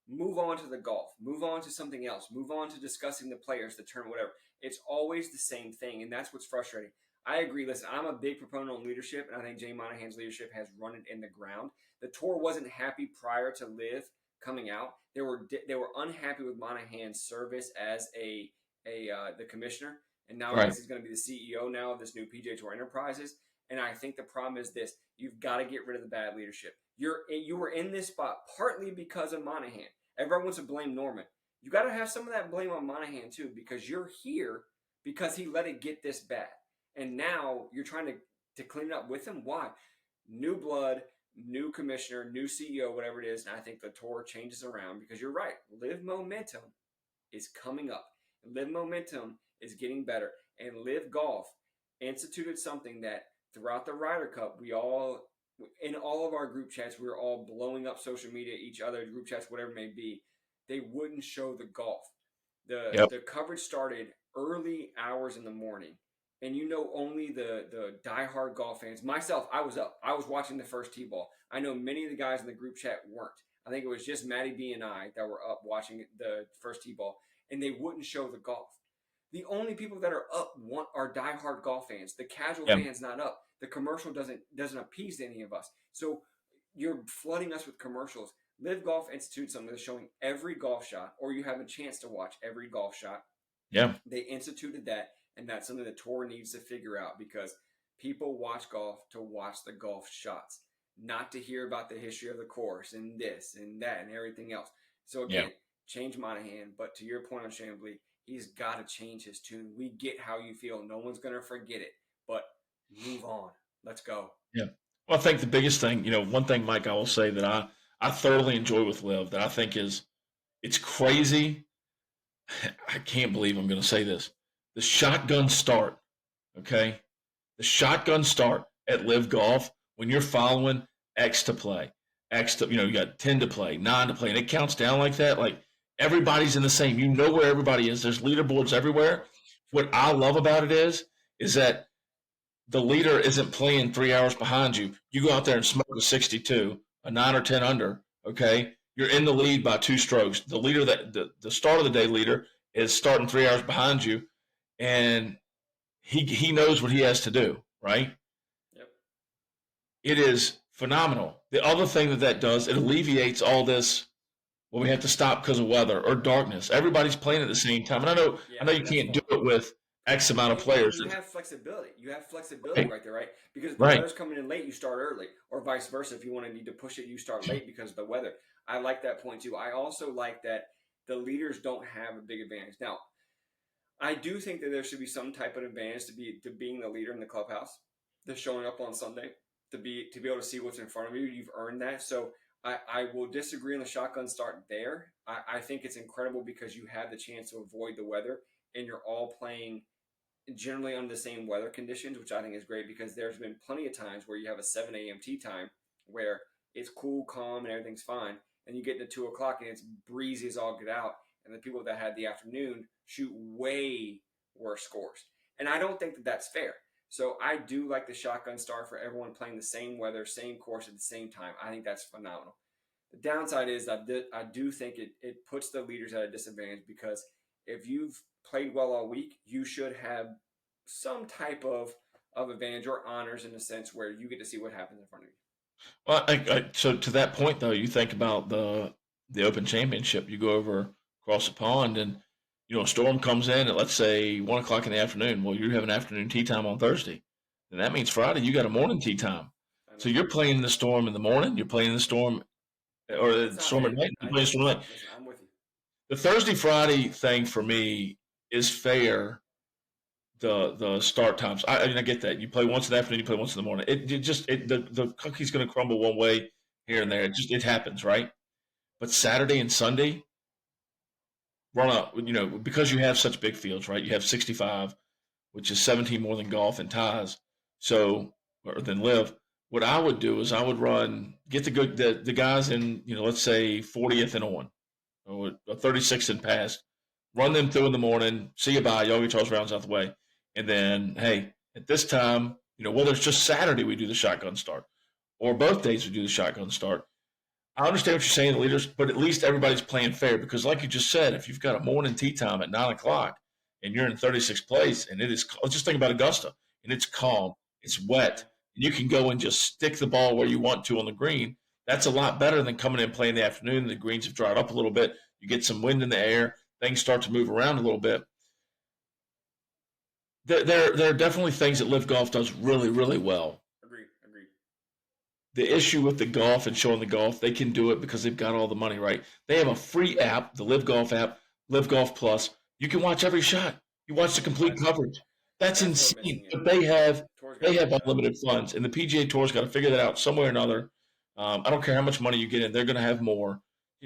Move on to the golf. Move on to something else. Move on to discussing the players, the tournament, whatever. It's always the same thing, and that's what's frustrating. I agree. Listen, I'm a big proponent on leadership, and I think Jay Monahan's leadership has run it in the ground. The tour wasn't happy prior to LIV coming out. They were unhappy with Monahan's service as the commissioner, and now I guess he's going to be the CEO now of this new PGA Tour Enterprises. And I think the problem is this: you've got to get rid of the bad leadership. You were in this spot partly because of Monahan. Everyone wants to blame Norman. You got to have some of that blame on Monahan too, because you're here because he let it get this bad, and now you're trying to clean it up with him. Why? New blood. New commissioner, new CEO, whatever it is, and I think the tour changes around because you're right. LIV momentum is coming up. LIV momentum is getting better. And LIV Golf instituted something that throughout the Ryder Cup, in all of our group chats, we were all blowing up social media, each other, group chats, whatever it may be. They wouldn't show the golf. The coverage started early hours in the morning. And only the diehard golf fans. Myself, I was up. I was watching the first tee ball. I know many of the guys in the group chat weren't. I think it was just Matty B and I that were up watching the first tee ball. And they wouldn't show the golf. The only people that are up are diehard golf fans. The casual fans not up. The commercial doesn't appease any of us. So you're flooding us with commercials. LIV Golf institutes something that's showing every golf shot, or you have a chance to watch every golf shot. Yeah. They instituted that. And that's something the tour needs to figure out because people watch golf to watch the golf shots, not to hear about the history of the course and this and that and everything else. So again, change Monahan. But to your point on Chamblee, he's got to change his tune. We get how you feel. No one's going to forget it. But move on. Let's go. Yeah. Well, I think the biggest thing, one thing, Mike, I will say that I thoroughly enjoy with LIV that I think it's crazy. I can't believe I'm going to say this. The shotgun start, okay? The shotgun start at LIV Golf when you're following X to play. You got 10 to play, 9 to play, and it counts down like that. Like everybody's in the same. You know where everybody is. There's leaderboards everywhere. What I love about it is that the leader isn't playing 3 hours behind you. You go out there and smoke a 62, a 9 or 10 under, okay? You're in the lead by 2 strokes. The leader the start of the day leader is starting 3 hours behind you. And he knows what he has to do, right? Yep. It is phenomenal. The other thing that does, it alleviates all this. Well, we have to stop because of weather or darkness. Everybody's playing at the same time, and I Yeah, know you that's can't do fun. it with X amount of And players. you have flexibility. You have flexibility Right, right there, right? Because if the right. weather's coming in late, you start early, or vice versa. If you want to need to push it, you start late because of the weather. I like that point too. I also like that the leaders don't have a big advantage. Now, I do think that there should be some type of advantage to being the leader in the clubhouse, to showing up on Sunday, to be able to see what's in front of you. You've earned that. So I will disagree on the shotgun start there. I think it's incredible because you have the chance to avoid the weather and you're all playing generally under the same weather conditions, which I think is great because there's been plenty of times where you have a 7 a.m. tea time where it's cool, calm, and everything's fine. And you get to 2 o'clock and it's breezy as all get out. And the people that had the afternoon shoot way worse scores. And I don't think that that's fair. So I do like the shotgun start for everyone playing the same weather, same course at the same time. I think that's phenomenal. The downside is I do think it puts the leaders at a disadvantage because if you've played well all week, you should have some type of advantage or honors in a sense where you get to see what happens in front of you. Well, so to that point though, you think about the Open Championship. You go over across the pond, and a storm comes in at, let's say, 1 o'clock in the afternoon. Well, you have an afternoon tea time on Thursday, and that means Friday you got a morning tea time. I So know. you're playing in the storm in the morning. You're playing in the storm, or It's the not. storm at night. You're playing the storm at night. Listen, I'm with you. The Thursday Friday thing for me is fair. The start times. I mean, I get that. You play once in the afternoon, you play once in the morning. The cookie's going to crumble one way here and Yeah. there. It happens, right? But Saturday and Sunday, run up. Because you have such big fields, right? You have 65, which is 17 more than golf and ties. So, or than live. What I would do is I would get the guys in, let's say 40th and on, or 36th and past, run them through in the morning. See you bye. Y'all get y'all's rounds out the way, and then hey, at this time, whether it's just Saturday we do the shotgun start, or both days we do the shotgun start. I understand what you're saying, the leaders, but at least everybody's playing fair because, like you just said, if you've got a morning tea time at 9 o'clock and you're in 36th place, and it is just think about Augusta, and it's calm, it's Yeah. wet, and you can go and just stick the ball where you want to on the green. That's a lot better than coming in playing in the afternoon. The greens have dried up a little bit. You get some wind in the air. Things start to move around a little bit. There are definitely things that Live Golf does really, really well. Agreed. Agreed. The issue with the golf and showing the golf, they can do it because they've got all the money, right? They have a free app, the Live Golf app, Live Golf Plus. You can watch every shot. You watch the complete That's coverage. That's that's what we're insane. missing. Yeah. But Tour's got they to have figure it out. unlimited funds, and the PGA Tour's got to figure that out somewhere or another. I don't care how much money you get in; they're going to have more.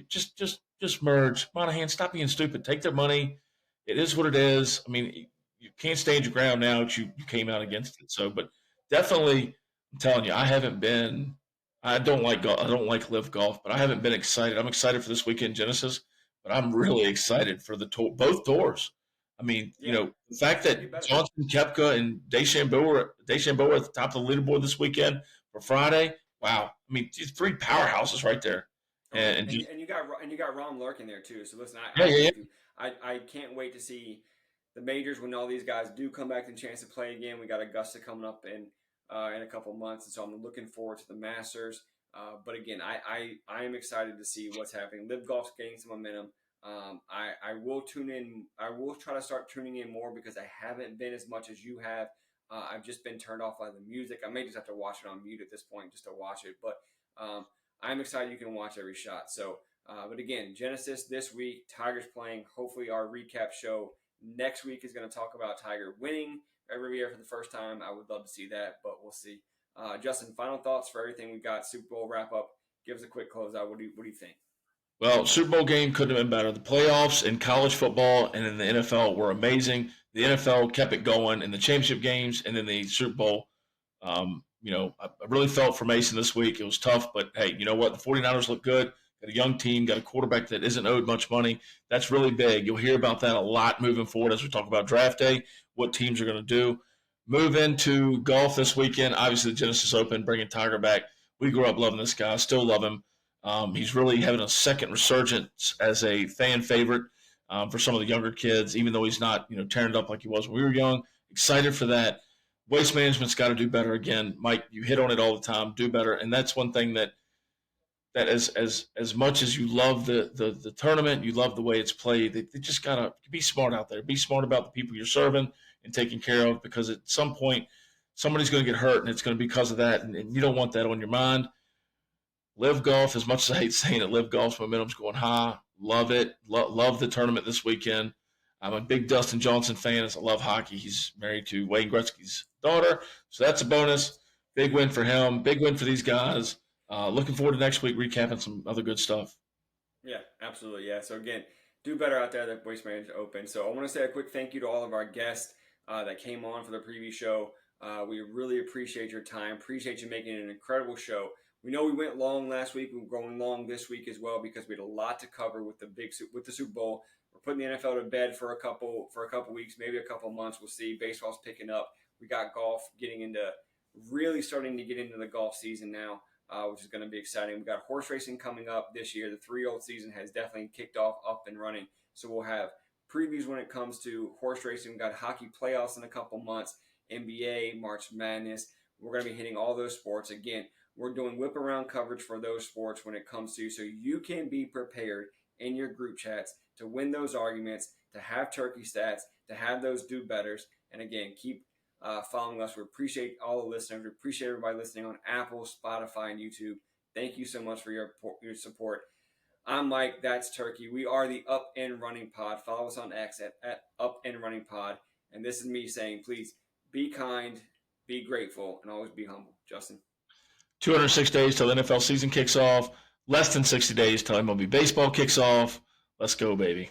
Just merge. Monahan, stop being stupid. Take their money. It is what it is. I mean, you can't stand your ground now that you came out Yeah. against it. So, but definitely, I'm telling you, I haven't been. I don't like golf. I don't like live golf, but I haven't been excited. I'm excited for this weekend Genesis, but I'm really excited for both tours. I mean, Yeah. the fact It's gonna that get better. Johnson, Kepka, and DeChambeau are at the top of the leaderboard this weekend for Friday. Wow, I mean, three powerhouses right there, Oh yeah, and just and you got Rom lurking there too. So listen, yeah, I yeah, agree yeah. with you. I can't wait to see the majors when all these guys do come back and chance to play again. We got Augusta coming up in a couple months, and so I'm looking forward to the Masters. But again, I am excited to see what's happening. Live Golf's gaining some momentum. I will tune in. I will try to start tuning in more because I haven't been as much as you have. I've just been turned off by the music. I may just have to watch it on mute at this point just to watch it. But I'm excited you can watch every shot. So, but again, Genesis this week, Tiger's playing. Hopefully, our recap show next week is going to talk about Tiger winning every year for the first time. I would love to see that, but we'll see. Justin, final thoughts for everything we got. Super Bowl wrap up. Give us a quick closeout. What do you think? Well, Super Bowl game couldn't have been better. The playoffs in college football and in the NFL were amazing. The NFL kept it going in the championship games and then the Super Bowl. I really felt for Mason this week. It was tough, but hey, you know what? The 49ers look good. Got a young team, got a quarterback that isn't owed much money. That's really big. You'll hear about that a lot moving forward as we talk about draft day, what teams are going to do. Move into golf this weekend. Obviously, the Genesis Open, bringing Tiger back. We grew up loving this guy, still love him. He's really having a second resurgence as a fan favorite for some of the younger kids, even though he's not, tearing it up like he was when we were young. Excited for that. waste management's got to do better again. Mike, you hit on it all the time. Do better, and that's one thing that as much as you love the tournament, you love the way it's played. They just gotta be smart out there. Be smart about the people you're serving and taking care of, because at some point somebody's going to get hurt, and it's going to be because of that, and you don't want that on your mind. Live Golf, as much as I hate saying it, Live Golf's momentum's going high. Love it. Love the tournament this weekend. I'm a big Dustin Johnson fan. I love hockey. He's married to Wayne Gretzky's daughter, so that's a bonus. Big win for him. Big win for these guys. Looking forward to next week recapping some other good stuff. Yeah, absolutely. Yeah. So again, do better out there. That Waste Management Open. So I want to say a quick thank you to all of our guests that came on for the preview show. We really appreciate your time. Appreciate you making it an incredible show. We know we went long last week. We're going long this week as well because we had a lot to cover with the Super Bowl. We're putting the NFL to bed for a couple weeks, maybe a couple months. We'll see. Baseball's picking up. We got golf really starting to get into the golf season now, which is going to be exciting. We got horse racing coming up this year. The 3-year-old season has definitely kicked off up and running. So we'll have previews when it comes to horse racing. We got hockey playoffs in a couple months, NBA, March Madness. We're going to be hitting all those sports. Again, we're doing whip around coverage for those sports when it comes to, so you can be prepared in your group chats to win those arguments, to have turkey stats, to have those do-betters. And again, keep following us. We appreciate all the listeners. We appreciate everybody listening on Apple, Spotify, and YouTube. Thank you so much for your support. I'm Mike. That's Turkey. We are the Up and Running Pod. Follow us on X at Up and Running Pod. And this is me saying, please be kind, be grateful, and always be humble. Justin. 206 days till the NFL season kicks off. Less than 60 days till MLB baseball kicks off. Let's go, baby.